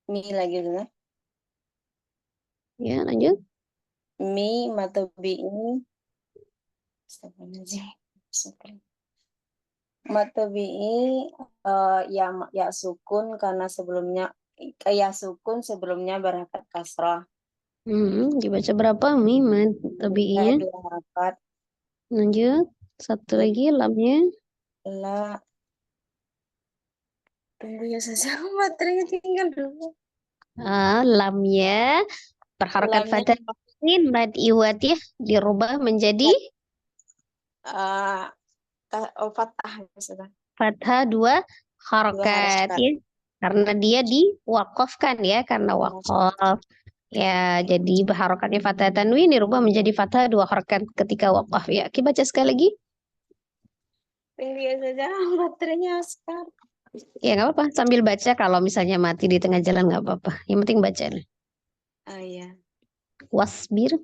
Mi lagi dulu. Ya, lanjut. Mi matabi'i. Matabi'i ya sukun karena sebelumnya ya sukun sebelumnya berhakat kasrah. Dibaca berapa mim tabi'inya? 2 harakat. Lanjut. Satu lagi lamnya. La. Tunggu ya saja, materinya tinggal dulu. Lamnya berharakat Lamnya fathah mad iwat ya dirubah menjadi fathah ya sudah. fathah 2 harakat harakat. ya. Karena dia diwakafkan ya, karena wakaf. Ya, jadi harokatnya fathah tanwin dirubah menjadi fathah 2 harakat ketika wakaf ya. Kita baca sekali lagi. Tunggu ya saja, materinya sekarang. Ya nggak apa-apa, sambil baca, kalau misalnya mati di tengah jalan nggak apa-apa. Yang penting baca. Oh iya. Wasbir.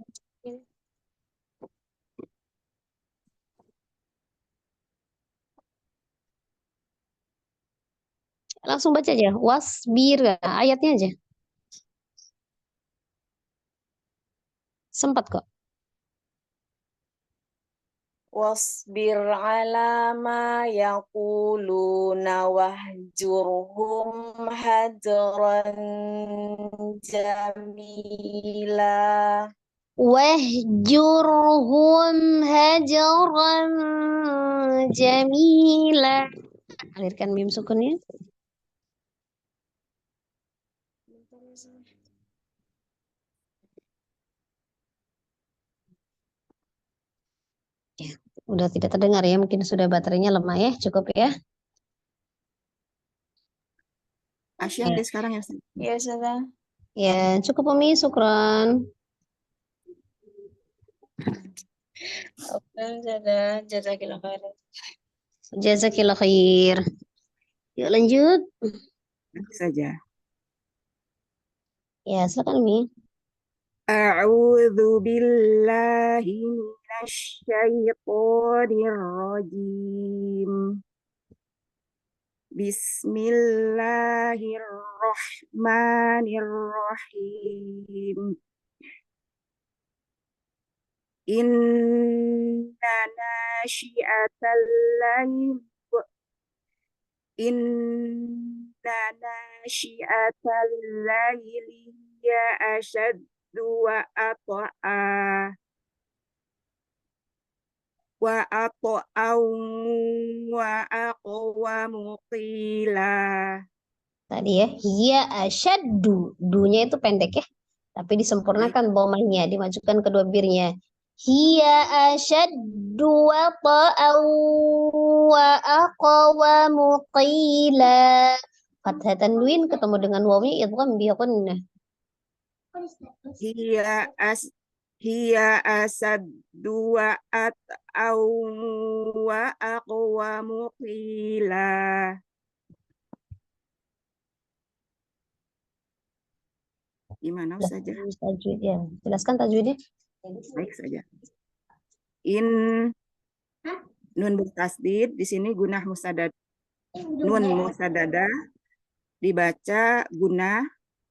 Langsung baca aja. Wasbir. Ayatnya aja. Sempat kok. Wasbir ala ma yaquluna wahjurhum hajran jamila. Wahjurhum hajaran jamila. Alirkan mim sukunnya. Ya, udah tidak terdengar ya. Mungkin sudah baterainya lemah ya. Cukup ya. Asyam deh sekarang ya. Ya sudah. Ya, cukup Umi. Syukran. Oke, sudah. Jazakillah khairan. Jazakillah khair. Yuk lanjut. Nanti saja. Ya, silakan Umi. A'udzu billahi minasy syaithanir rajim. Bismillahirrahmanirrahim. Inna nasyi'atal lail Inna nasyi'atal laili ya asyaddu wa aqwamu qila. Tadi ya, hiya asyaddu. Dunya itu pendek ya. Tapi disempurnakan bomahnya, dimajukan kedua birnya. Hiya asyaddu wata'aw wa aqwamu qila. Fathah tanwin ketemu dengan wawnya idgham bi gunnah. Hiya asaddu wa aqwamu qila. Gimana saja? Tajwid ya. Jelaskan tajwidnya. Baik saja. Nun bertasdid di sini gunah musadad. Nun musadada dibaca gunah,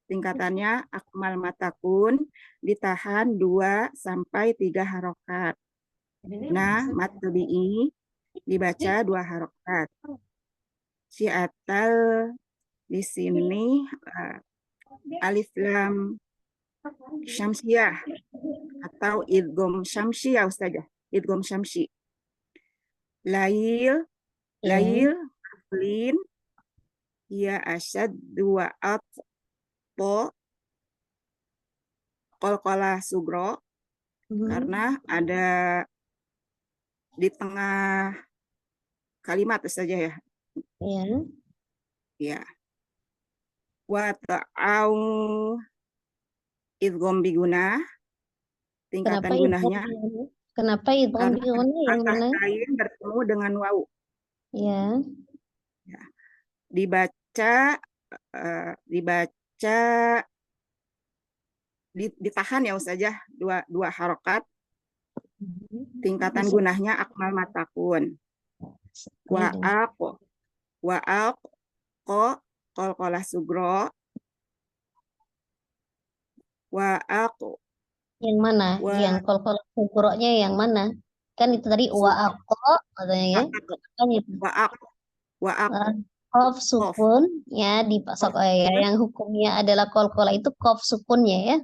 tingkatannya akmal matakun, ditahan 2 sampai 3 harokat. Nah, mat tabi'i dibaca 2 harokat. Syiatal di sini alif lam syamsiyah atau idgham syamsi ya Ustazah. Idgham syamsi. Lail lin ya asyad 2 po qalqalah sugro karena ada di tengah kalimat saja ya. Ya. Ya. Wa ta'au idgham biguna tingkatan gunahnya. Kenapa idgham biguna yang mana? Lain bertemu dengan wawu. Ya. Dibaca ditahan ya Ustazah, dua harokat. Tingkatan gunahnya akmal matakun. Wa'aq ko qalqalah sugro. Wa'aq Yang mana? Yang kol-kol sugro-nya yang mana? Kan itu tadi wa'aqo katanya ya. Kan itu. Wa'aq Qaf sukun ya dipasok ya. Yang hukumnya adalah kol-kola itu qaf sukunnya ya.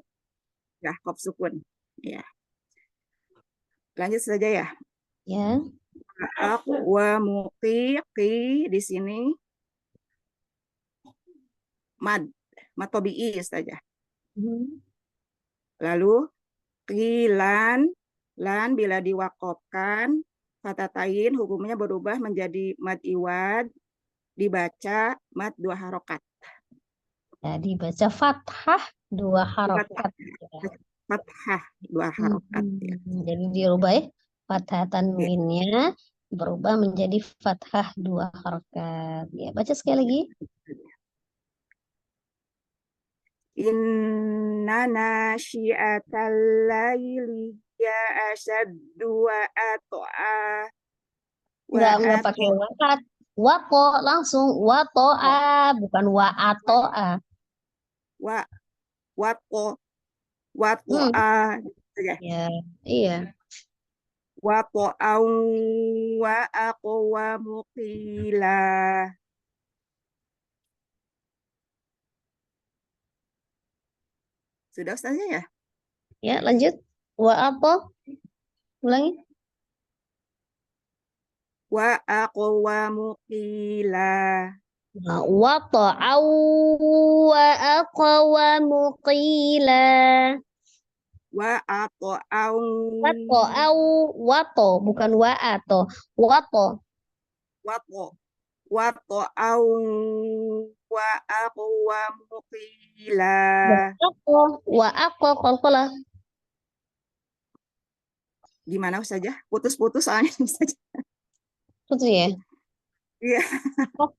ya qaf sukun. Ya. Lanjut saja ya. Ya. Wa'aq wa muqiqi di sini mad tabi'i saja. Lalu qilan lan bila diwakofkan fatatain hukumnya berubah menjadi mad iwad, dibaca mad 2 harokat. Ya, dibaca fathah 2 harokat. Fathah 2 harokat. Ya. Jadi dirubah ya. Fathah tanwinnya berubah menjadi fathah 2 harokat. Ya, baca sekali lagi. Inna nasyi'atal laili ya asyaddu wa'ato'a. Enggak pakai wakat. Wako langsung wato'a bukan wa'ato'a. Wato'a. Ya, iya. Wato'au wa'aqwa muqila. Sudah Ustazah ya? Ya, lanjut. Wa apa? Ulangi. Wa aqwamu qila. Wa ta'aw wa aqwamu qila. Wa ata'au. Wa ta'aw wa to bukan wa ato. Wa to. Wa ta'au wa aqwamu qila. Wa aqwa qalqalah. Gimana Ustazah? Putus-putus soalnya Ustazah. Betul ya? Iya.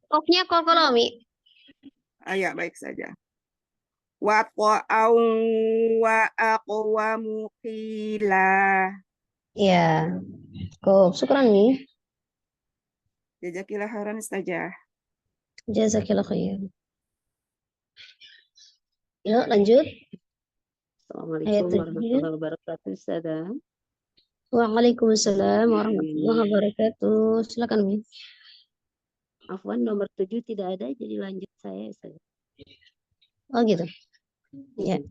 Qafnya qalqalah, Mi. Ya, baik saja. Wa ta'au wa aqwamu qila. Ya. Kok, syukran, Mi. Jazakillah khairan Ustazah. Jazakillah khair. Yuk, lanjut. Assalamualaikum warahmatullahi wabarakatuh, Ustazah. Waalaikumsalam warahmatullahi wabarakatuh. Silakan, Mi. Afwan, nomor 7 tidak ada, jadi lanjut saya, Ustazah. Oh, gitu. Ya.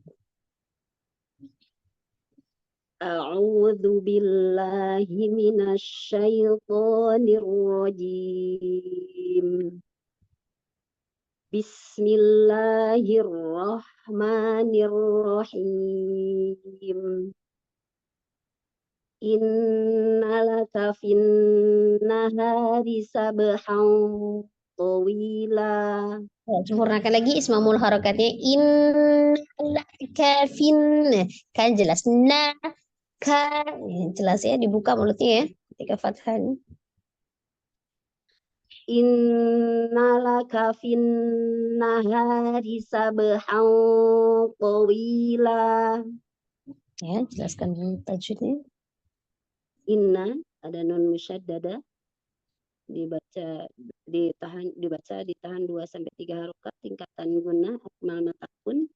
A'udzu billahi minasy syaithanir rajim. Bismillahirrahmanirrahim. Innalaka fin nahari sabhan tawila. Sempurnakan lagi ismamul harakatnya kafin kan jelas jelas ya dibuka mulutnya ya ketika fathah. Innalaka fin nahari sabhan tawila. Ya, jelaskan tajwidnya. Inna ada nun musyaddada dibaca ditahan 2 sampai 3 harokat tingkatan guna akmal matakun.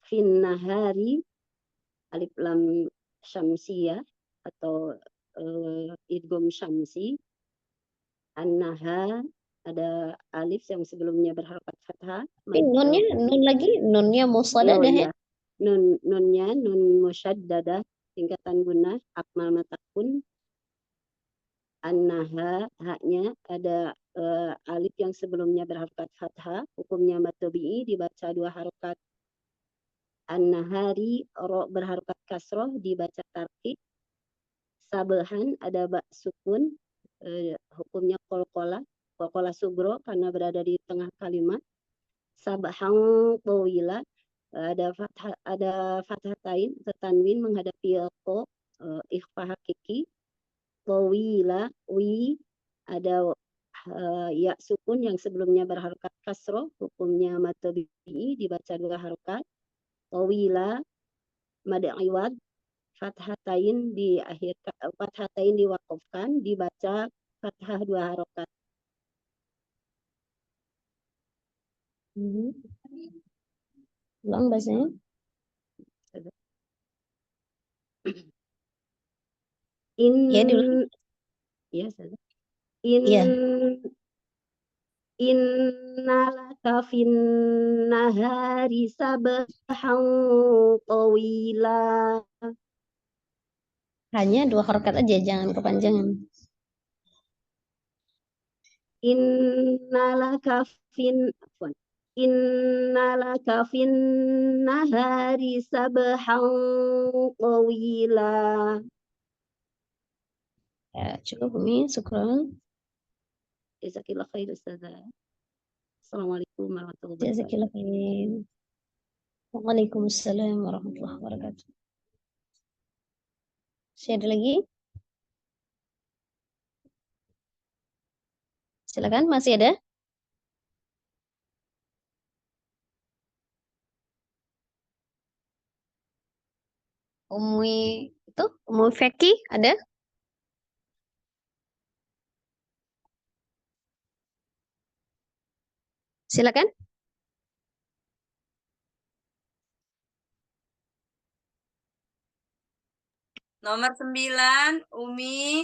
Fin nahari alif lam syamsiyah atau idgham syamsi. An-naha ada alif yang sebelumnya berharokat fathah. Nunnya musaddadah ya. Nunnya nun musyaddada tingkatan guna akmal matakun. An-naha haknya ada alif yang sebelumnya berharokat fathah, hukumnya mad tabi'i dibaca 2 harokat. An-nahari ro berharokat kasroh dibaca tarqiq. Sabahan ada ba sukun, hukumnya qalqalah sugro karena berada di tengah kalimat. Sabahan tawila ada fathatain atau tanwin menghadapi ko, ikhfa hakiki. Tawila wi ada ya sukun yang sebelumnya berharokat kasroh, hukumnya mad tabi'i dibaca 2 harokat. tawila, mad iwad, fathatain diwakafkan, dibaca fathah 2 harokat. Ulang bahasanya. Ya, diulang. Ya, saja. Innalaka fin nahari sabahan tawila. Hanya 2 harokat aja, jangan kepanjangan. Innalaka fin nahari sabahan tawila. Ya, cukup Umi, syukran. Jazakillah khair Ustazah. Assalamualaikum warahmatullahi wabarakatuh. Jazakillah khair. Waalaikumsalam warahmatullahi wabarakatuh. Masih ada lagi? Silakan, masih ada? Ummu Feki ada? Silakan. Nomor 9, Umi.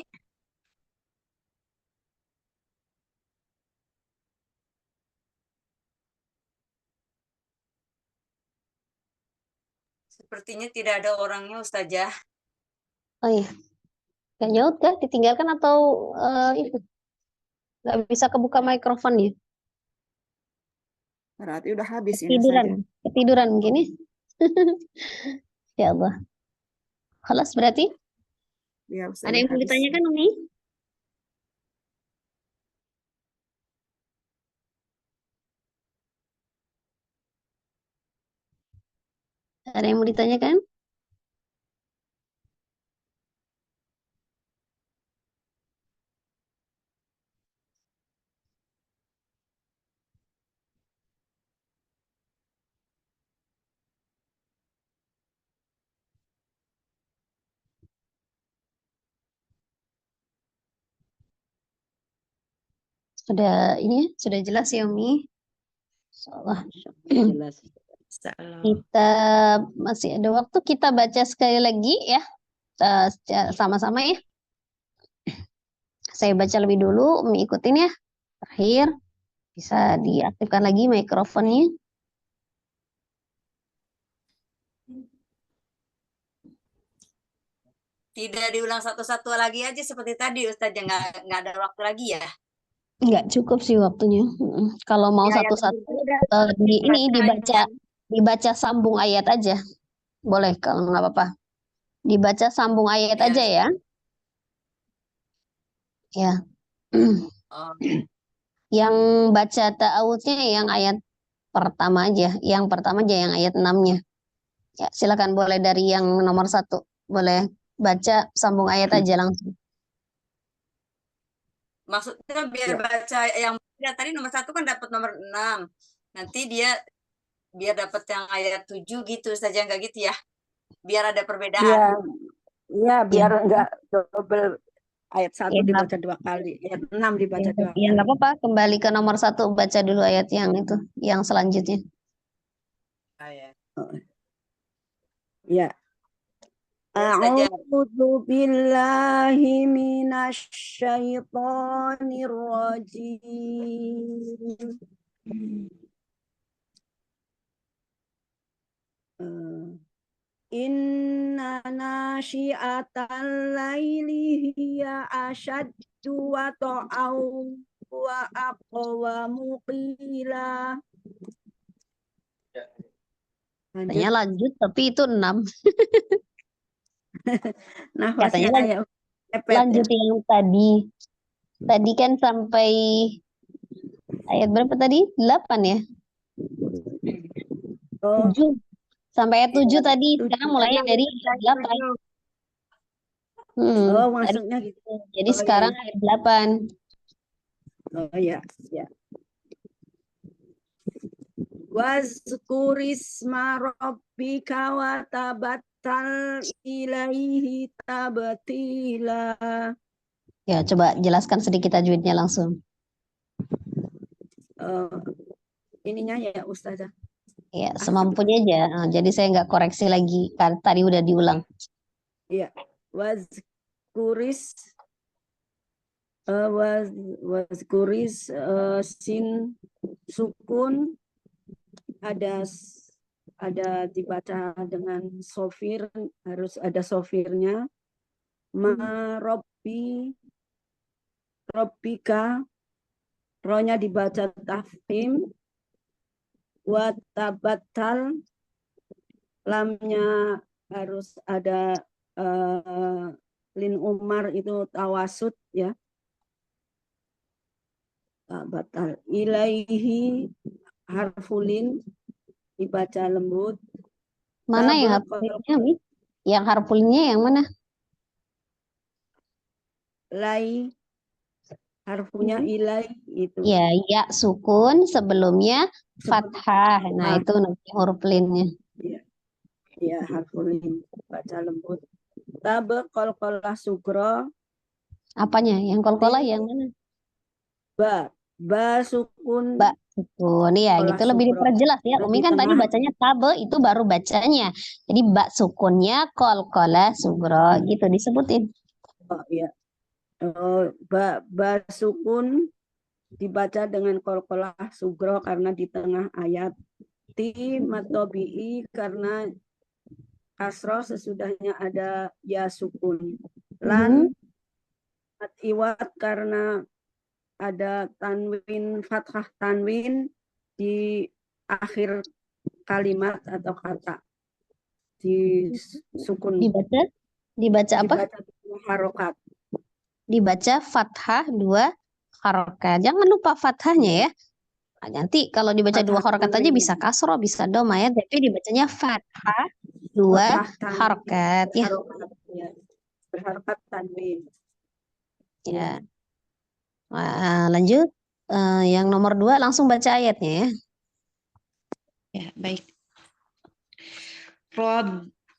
Sepertinya tidak ada orangnya, Ustazah. Oh iya. Gak nyaut kah? Ditinggalkan atau itu? Gak bisa kebuka mikrofonnya? Berarti udah habis ini Ketiduran. saja. Ketiduran mungkin ya? Ya Allah. Khalas berarti? Ya, Ada Ustazah yang mau habis. ditanyakan Umi? Ada yang mau ditanyakan? Sudah ini sudah jelas ya Umi? Insyaallah. Jelas. Kita masih ada waktu, kita baca sekali lagi ya. Sama-sama ya. Saya baca lebih dulu, Umi ikutin ya. Terakhir bisa diaktifkan lagi mikrofonnya. Tidak diulang satu-satu lagi aja seperti tadi, Ustazah. Nggak ada waktu lagi ya? Nggak cukup sih waktunya. Kalau mau Ya, satu-satu udah. ini dibaca sambung ayat aja. Boleh kalau nggak apa-apa. Dibaca sambung ayat Ya. aja ya. Ya. Oh. Yang baca ta'awudnya yang ayat pertama aja. Yang pertama aja yang ayat 6-nya. Ya, silakan boleh dari yang nomor 1. Boleh baca sambung ayat aja langsung. Maksudnya biar baca yang tadi nomor 1 kan dapat nomor 6. Nanti dia biar dapat yang ayat 7 gitu saja, nggak gitu ya? Biar ada perbedaan. Iya, biar enggak double ayat 1 Ya, dibaca 2 kali, ayat 6 dibaca 2 ya nggak kali. apa-apa. Kembali ke nomor 1, baca dulu ayat yang itu, yang selanjutnya. Ya. A'udzu billahi minasyaitonir rajim. Inna nasyi'atal laili hiya asyaddu wa ta'aw wa aqwamu qila. Katanya lanjut, tapi itu 6. Nah, Katanya lanjut yang tadi. Tadi kan sampai ayat berapa tadi? 8 ya? 7. Sampai ayat 7 tadi. Sekarang mulai dari ayat 8. Oh, maksudnya gitu. Jadi sekarang ayat 8. Oh iya, ya. Wazkurisma rabbika wa tabattal ilaihi tabtila. Ya, coba jelaskan sedikit tajwidnya langsung. Ininya ya Ustazah. Ya, semampunya aja. Jadi saya nggak koreksi lagi. Kan tadi udah diulang. Iya. Wazkuris sin sukun ada dibaca dengan sofir, harus ada sofirnya. Robbika, rohnya dibaca tafhim. Watabatal, lamnya harus ada lin umar itu tawasud ya. Batal ilaihi harfulin dibaca lembut. Mana yang harfulinnya, Mi? Yang harfulinnya yang mana? Lai, harfunya ilai itu. Ya, ya sukun sebelumnya fathah. Nah, itu nanti huruf linnya. Ya, harfulin baca lembut. Tabe qalqalah sugro. Apanya? Yang kolkolah yang mana? Ba sukun. Ba sukun. Iya, gitu lebih diperjelas ya. Umi kan tadi bacanya tabe, itu baru bacanya. Jadi ba sukunnya kolkolah sugro gitu disebutin. Oh iya. Ba sukun dibaca dengan kolkolah sugro karena di tengah ayat. Ti matobi'i karena kasroh sesudahnya ada ya sukun. Lan iwat karena ada tanwin, fathah tanwin di akhir kalimat atau kata. Di sukun. Dibaca apa? Dibaca 2 harokat. Dibaca fathah 2 harokat. Jangan lupa fathahnya ya. Nah, nanti kalau dibaca 2 harokat aja bisa kasroh, bisa doma ya. Tapi dibacanya fathah 2 harokat ya. Berharokat tanwin. Ya. Nah, lanjut. Yang nomor 2 langsung baca ayatnya ya. Ya, baik.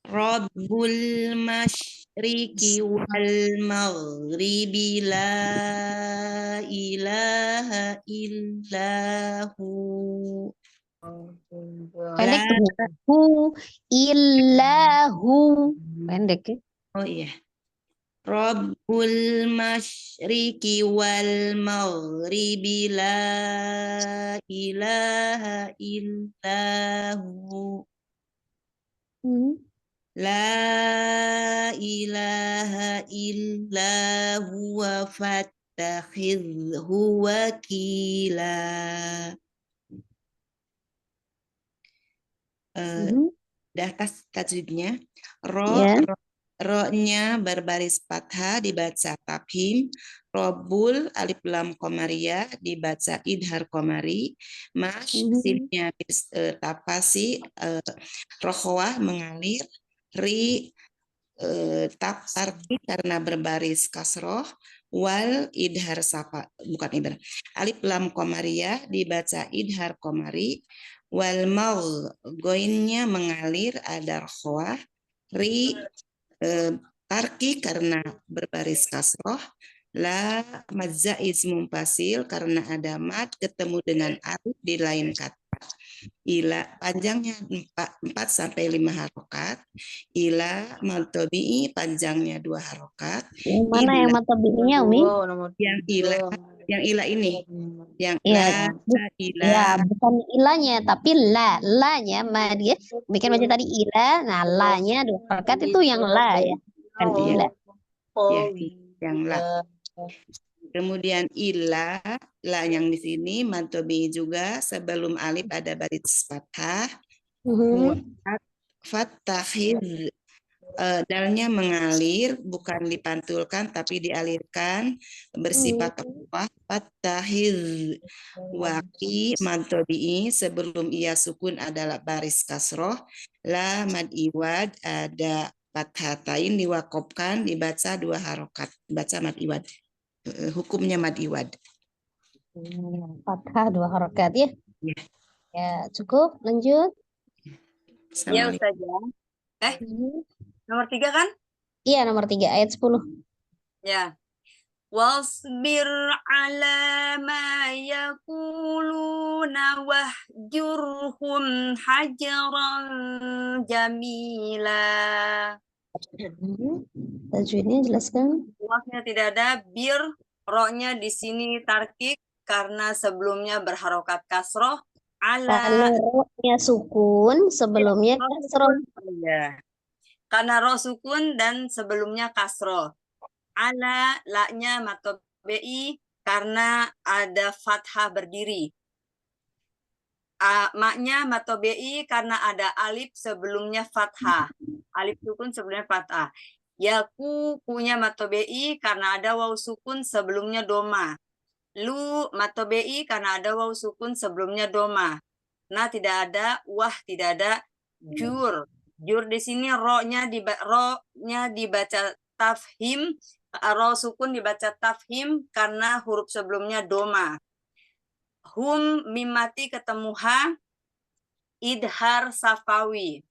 Rabbul masyriqi wal maghribi la ilaha illahu. Pendek tuh. Illahu. Pendek ya. Oh iya. Rabbul masyriqi wal maghribi la ilaha illahu. La ilaha illa huwa fattakhidhu wakila. Di atas tajwidnya ro-nya berbaris fathah dibaca tafhim, robul alif lam qamariyah dibaca idhar qamari, sinnya tapasi rohwah mengalir, ri tarki karena berbaris kasroh, wal idhar sapa bukan idhar, alif lam qamariyah dibaca idhar qamari, wal maul goinnya mengalir ada rohwah, ri tarki karena berbaris kasroh, la mazza ismum fasil karena ada mad ketemu dengan alif di lain kata, ila panjangnya 4 sampai 5 harokat, ila matobi'i panjangnya 2 harokat. Mana yang matobi'inya Umi? Yang ila ini, yang ya, bukan ilanya tapi la-nya mad ya. Bikin baca tadi ila, nah la-nya 2 harokat itu yang la ya. Kan ila. Ya, yang la. Kemudian ila, la yang di sini matobi juga sebelum alif ada baris fathah. Fattahidz, dalnya mengalir bukan dipantulkan tapi dialirkan bersifat apa? Fattahidz. Waqi matobi sebelum ia sukun adalah baris kasroh. La mad iwad ada fathatain diwakopkan dibaca 2 harokat, baca mad iwad. Hukumnya mad iwad. Fathah 2 harokat ya. Ya, cukup. Lanjut. Ya Assalamualaikum. Ustazah. Nomor 3 kan? Iya, nomor 3 ayat 10. Ya. Wasbir ala ma yaquluna wahjurhum hajaran jamila. Tajwidnya jelaskan. Wawnya tidak ada, bir, ro-nya di sini tarkik karena sebelumnya berharokat kasroh. Ala Kalau ro-nya sukun, sebelumnya ro kasroh. sukun. Ya. Karena ro sukun dan sebelumnya kasroh. Ala la-nya matobi karena ada fathah berdiri. Maknya matobi karena ada alif sebelumnya fathah. Alif sukun sebelumnya fathah. Yaku punya matobi karena ada waw sukun sebelumnya doma. Lu matobi karena ada waw sukun sebelumnya doma. Nah tidak ada wah, tidak ada jur. Jur di sini ro-nya dibaca tafhim, ro sukun dibaca tafhim karena huruf sebelumnya doma. Hum mimati ketemu ha, idhar safawi.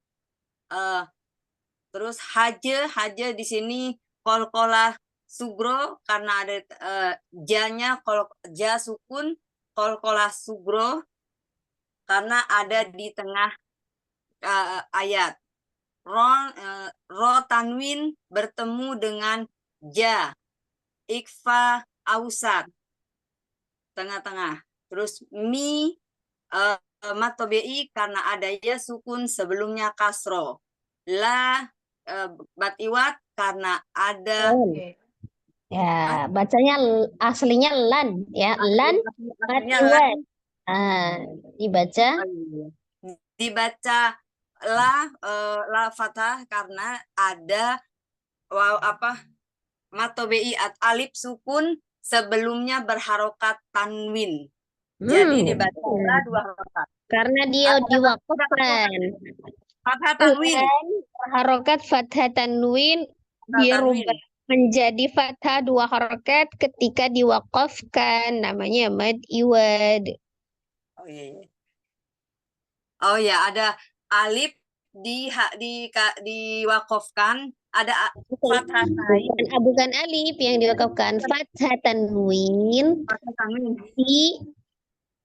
Terus haje di sini kolkolah sugro karena ada janya ja sukun, kolkolah sugro karena ada di tengah ayat. Ro tanwin bertemu dengan ja, ikfa ausat tengah-tengah. Terus mi matobi karena adanya sukun sebelumnya kasro. La batiwat karena ada Ya, bacanya aslinya lan ya, lan matiwat. Dibaca la fathah karena ada waw matobi alif sukun sebelumnya berharokat tanwin. Jadi dibaca la 2 harokat. Karena dia diwakafkan. Fathah tanwin. Harokat fathah tanwin dirubah menjadi fathah 2 harokat ketika diwakafkan, namanya mad iwad. Oh ya, ada alif diwakafkan, ada fathah bukan alif yang diwakafkan, fathah tanwin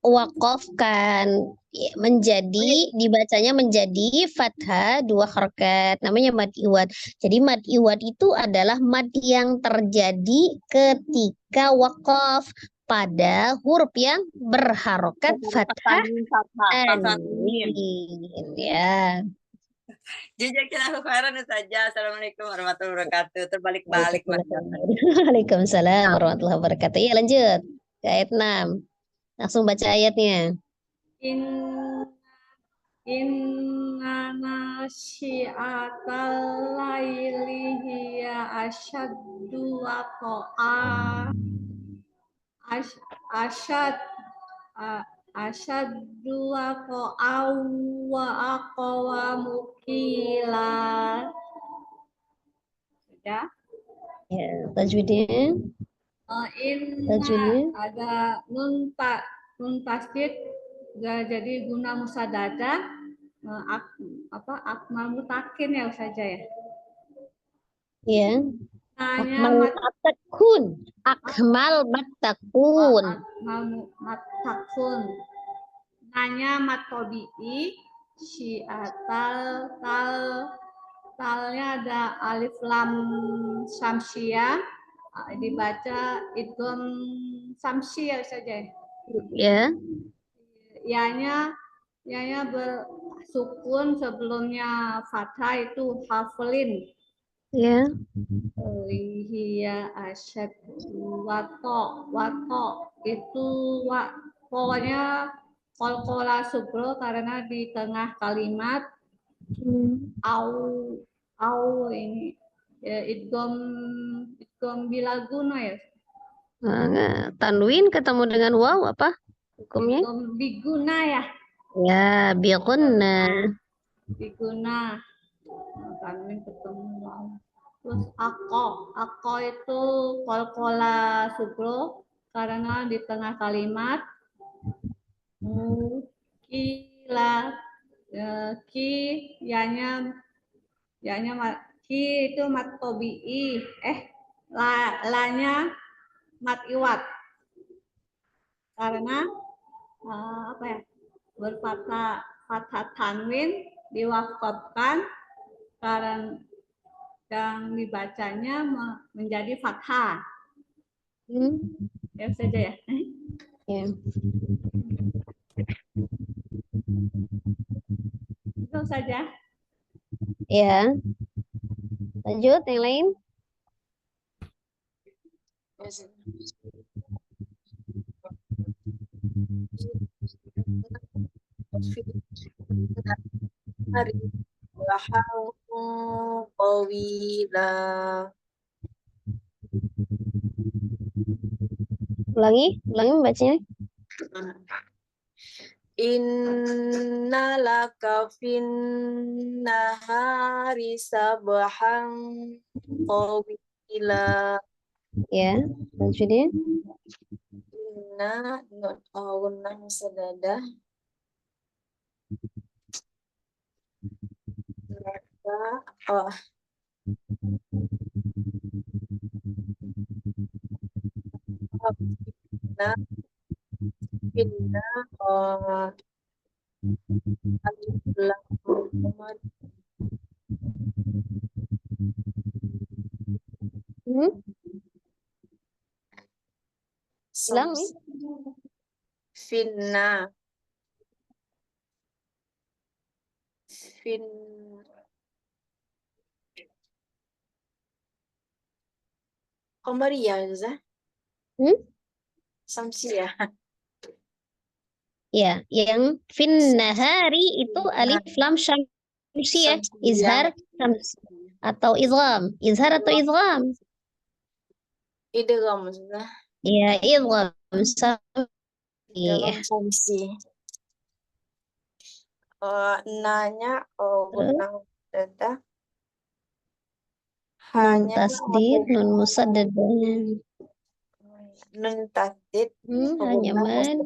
diwakafkan menjadi dibacanya menjadi fathah 2 harokat, namanya mad iwad. Jadi mad iwad itu adalah mad yang terjadi ketika wakaf pada huruf yang berharokat fathah tanwin. Ya. Jazakallahu khairan Ustazah. Assalamualaikum warahmatullahi wabarakatuh. Terbalik-balik. Waalaikumsalam warahmatullahi wabarakatuh. Ya, lanjut ke ayat 6. Langsung baca ayatnya. Inna nasyi'atal laili hiya asyaddu waqa'a asyaddu waqa'a wa aqwamu qila. Sudah? Ya, tajwidnya. Inna ada nun tasdid jadi guna musadada akmal mutakin ya saja ya. Ya. Akmal matakun. Akmal matakun. Akmal matakun. Nanya matobi'i syi'atal talnya ada alif lam samsiyah dibaca idgham samsiyah saja. Ya. Yanya bersukun sebelumnya fathah itu haflin. Ya. Hiya asyad wato itu pokoknya qalqalah sugro karena di tengah kalimat au ini ya, idgham bilaguna ya. Tanwin ketemu dengan waw apa hukumnya? Idgham biguna ya. Ya, biguna. Tanwin ketemu waw. Terus ako itu qalqalah sugro karena di tengah kalimat. la ki yanya ki itu mat tobi'i, lanya mat iwat karena apa ya, berfathah tanwin diwakafkan karena yang dibacanya menjadi fathah. Ya saja ya. Ya. Itu saja. Ya. Lanjut yang lain. Ulangi membacanya. Inna laka fin nahari sabahan tawila. Ya, lanjutnya. Inna not awunang sedada. Laka Inna Hilang nih. Finna Qamariyah Zah. Samsiyah. Ya, yang fin nahari itu alif lam syamsiyah, izhar atau idgham. Izhar atau idgham? Idgham maksudnya. Ya, idgham. Idgham samsi. Nanya benang dada. Nun Hanya tasdid, nun musaddadah. nun tasdid. Hanya man.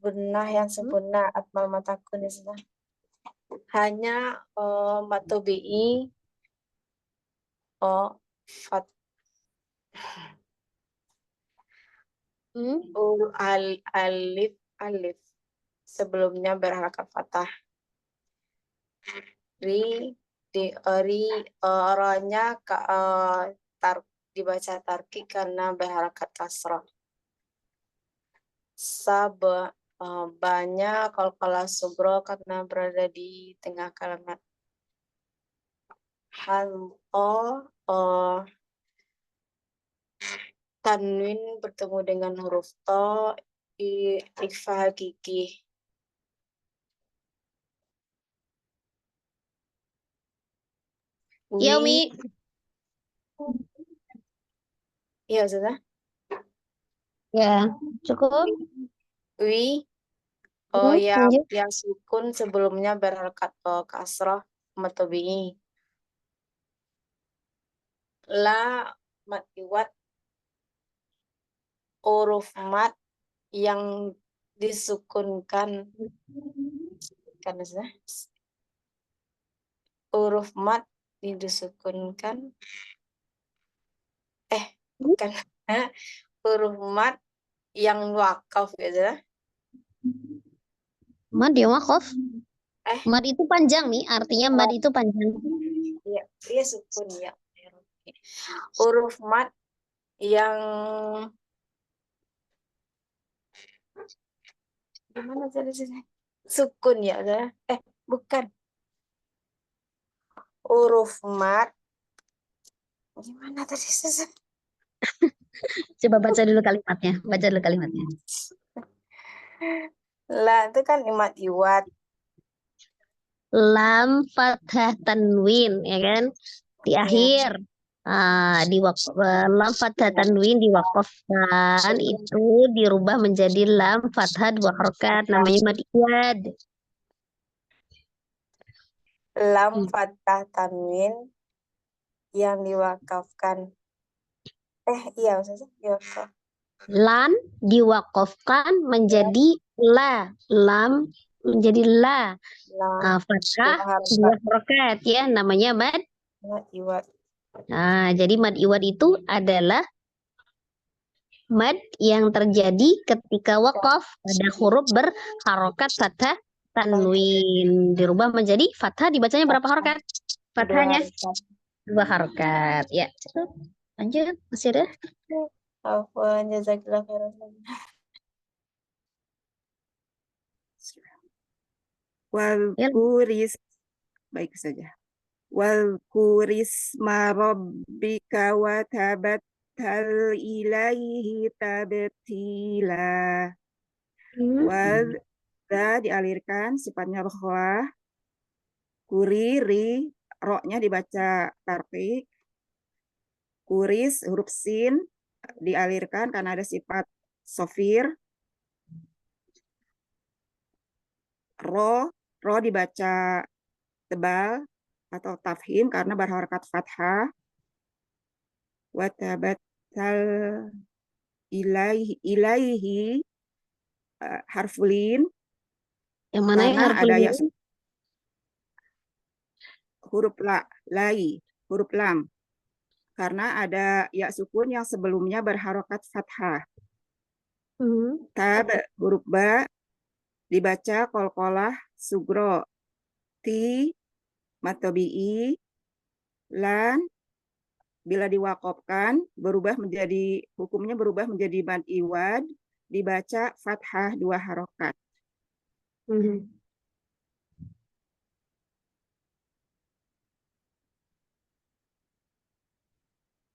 Benah yang sempurna atmal matakun ya. Hanya matobi'i fat alif sebelumnya berharakat fathah. Orangnya dibaca tarki karena berharakat kasrah. Banyak qalqalah subro karena berada di tengah kalimat. Tanwin bertemu dengan huruf to ikhfa hakiki. Yaumi. Iya, sudah. Ya, cukup. Yang sukun sebelumnya berharakat kasrah matobi'i. La mat iwat huruf mat yang disukunkan karena huruf mat disukunkan bukan huruf mat yang wakaf ya. Mad ya wakaf. Mad itu panjang nih, artinya mad itu panjang. Iya, dia sukun ya. Huruf mat yang gimana tadi sini? Sukun ya, bukan. Huruf mat gimana tadi sih? Coba baca dulu kalimatnya. La itu kan imat iwat. Lam fathah tanwin, ya kan? Di akhir. lam fathah tanwin diwakafkan itu dirubah menjadi lam fathah 2 harokat, namanya mad iwad. Lam fathah tanwin yang diwakafkan. Iya Ustazah, diwakaf. Lan diwakafkan menjadi la, lam menjadi la. Lam Fathah 2 dua harokat ya, namanya mad. iwad. Jadi mad iwad itu adalah mad yang terjadi ketika wakaf pada huruf berharokat fathah tanwin, dirubah menjadi fathah, dibacanya berapa harokat? Fathahnya 2 harokat. Ya, lanjut, masih ada? Afwan, jazakillah khairan. Wal kuris, baik saja. Wal kuris marabbika wa tabattal ilaihi tabtila. Wal dialirkan, sifatnya rohwah. Kuriri, roknya dibaca tarqiq. Kuris, huruf sin dialirkan karena ada sifat sofir. Ro dibaca tebal atau tafhim karena berharokat fathah. Wa tabattal ilaihi harfulin. Yang mana yang harfulin? Huruf huruf lam. Karena ada ya sukun yang sebelumnya berharokat fathah. Tab, huruf ba, dibaca qalqalah sugro. Ti, matobi'i, lan, bila diwakofkan, hukumnya berubah menjadi mad iwad, dibaca fathah 2 harokat.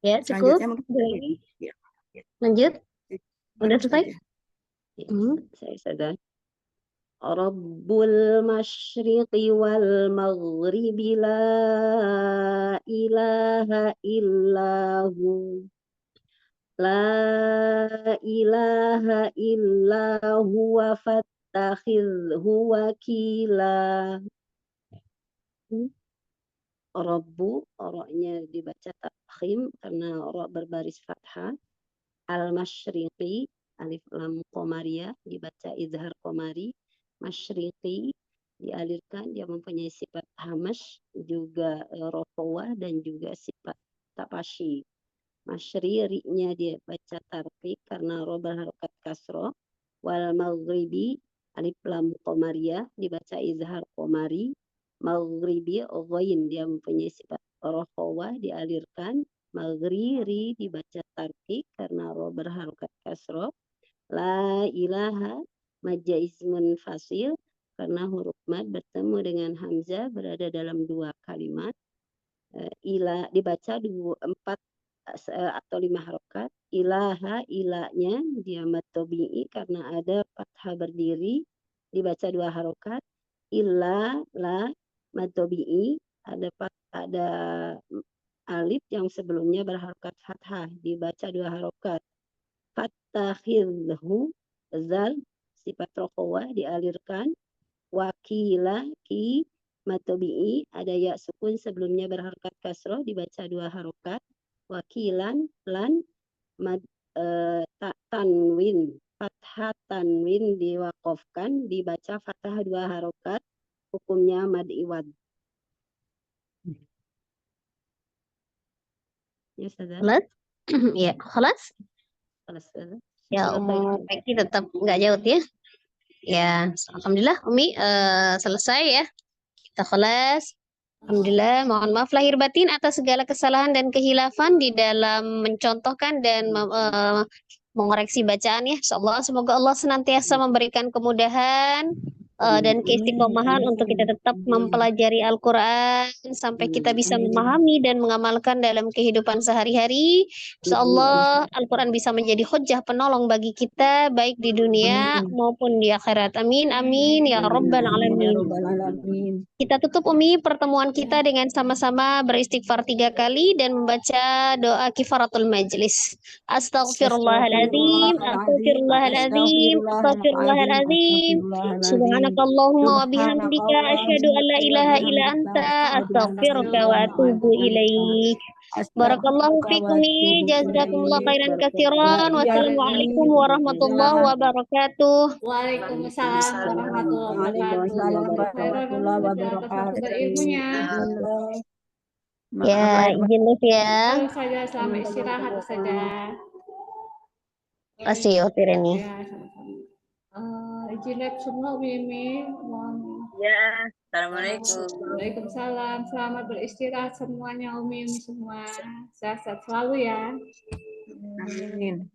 Ya, cukup. Lanjut. Udah selesai? Saya sadar. Rabbul masyriqi wal maghribi la ilaha illahu. La ilaha illa huwa fattakhidhu wakila. Rabbu, roknya dibaca tafkhim karena rok berbaris fathah. Al-masyriqi, alif lam qamariyah dibaca izhar qamari. Masyriqi dialirkan, dia mempunyai sifat hamash, juga rofawah dan juga sifat tapashi. Masyriqnya dia baca tarqiq karena ro berharokat kasroh. Wal maghribi, alif lam qamariyah dibaca izhar qamari. Maghribi ghain, dia mempunyai sifat rokhawah dialirkan. Maghriri dibaca tarqiq karena ro berharokat kasroh. La ilaha majja ismun fasil karena huruf mad bertemu dengan hamzah berada dalam 2 kalimat. Ila dibaca 4 atau 5 harokat. Ilaha, ilanya dia mad tabi'i karena ada fathah berdiri, dibaca 2 harokat. Illa, la, mad tabi'i, ada alif yang sebelumnya berharokat fathah, dibaca 2 harokat. Fattakhidhu, zal, sifat rokhawah dialirkan. Wakila, ki, mad tabi'i, ada ya sukun sebelumnya berharokat kasroh, dibaca 2 harokat. Wakilan, lan, mad tanwin, fathah tanwin diwakafkan, dibaca fathah 2 harokat, hukumnya mad iwad. Ya, Ustazah. Ya, khalas? Ya, Peki tetap nggak jauh ya. Ya, alhamdulillah Umi selesai ya. Kita khalas. Alhamdulillah, mohon maaf lahir batin atas segala kesalahan dan kehilafan di dalam mencontohkan dan mengoreksi bacaan ya. Insyaallah semoga Allah senantiasa memberikan kemudahan dan keistiqomahan untuk kita tetap mempelajari Al-Quran sampai kita bisa memahami dan mengamalkan dalam kehidupan sehari-hari. Insyaallah Al-Quran bisa menjadi hujjah penolong bagi kita baik di dunia maupun di akhirat. Amin amin ya rabbal alamin. Kita tutup Umi pertemuan kita dengan sama-sama beristighfar 3 kali dan membaca doa kifaratul majlis. Astaghfirullahaladzim, astaghfirullahaladzim, astaghfirullahaladzim. Subhanakallahumma wa bihamdika asyhadu an la ilaha illa anta astaghfiruka wa atubu ilaik. Barakallahu fikum, jazakumullah khairan katsiran. Wassalamualaikum warahmatullahi wabarakatuh. Waalaikumsalam warahmatullahi wabarakatuh. Berilmunya. Ya, izin live ya. Lalu saja selamat istirahat saja. Kasih Tireni. Ya, sama-sama. Izin live semua Mimi. Ya, assalamualaikum. Waalaikumsalam. Selamat beristirahat semuanya Umi semua. Sehat-sehat selalu ya. Amin.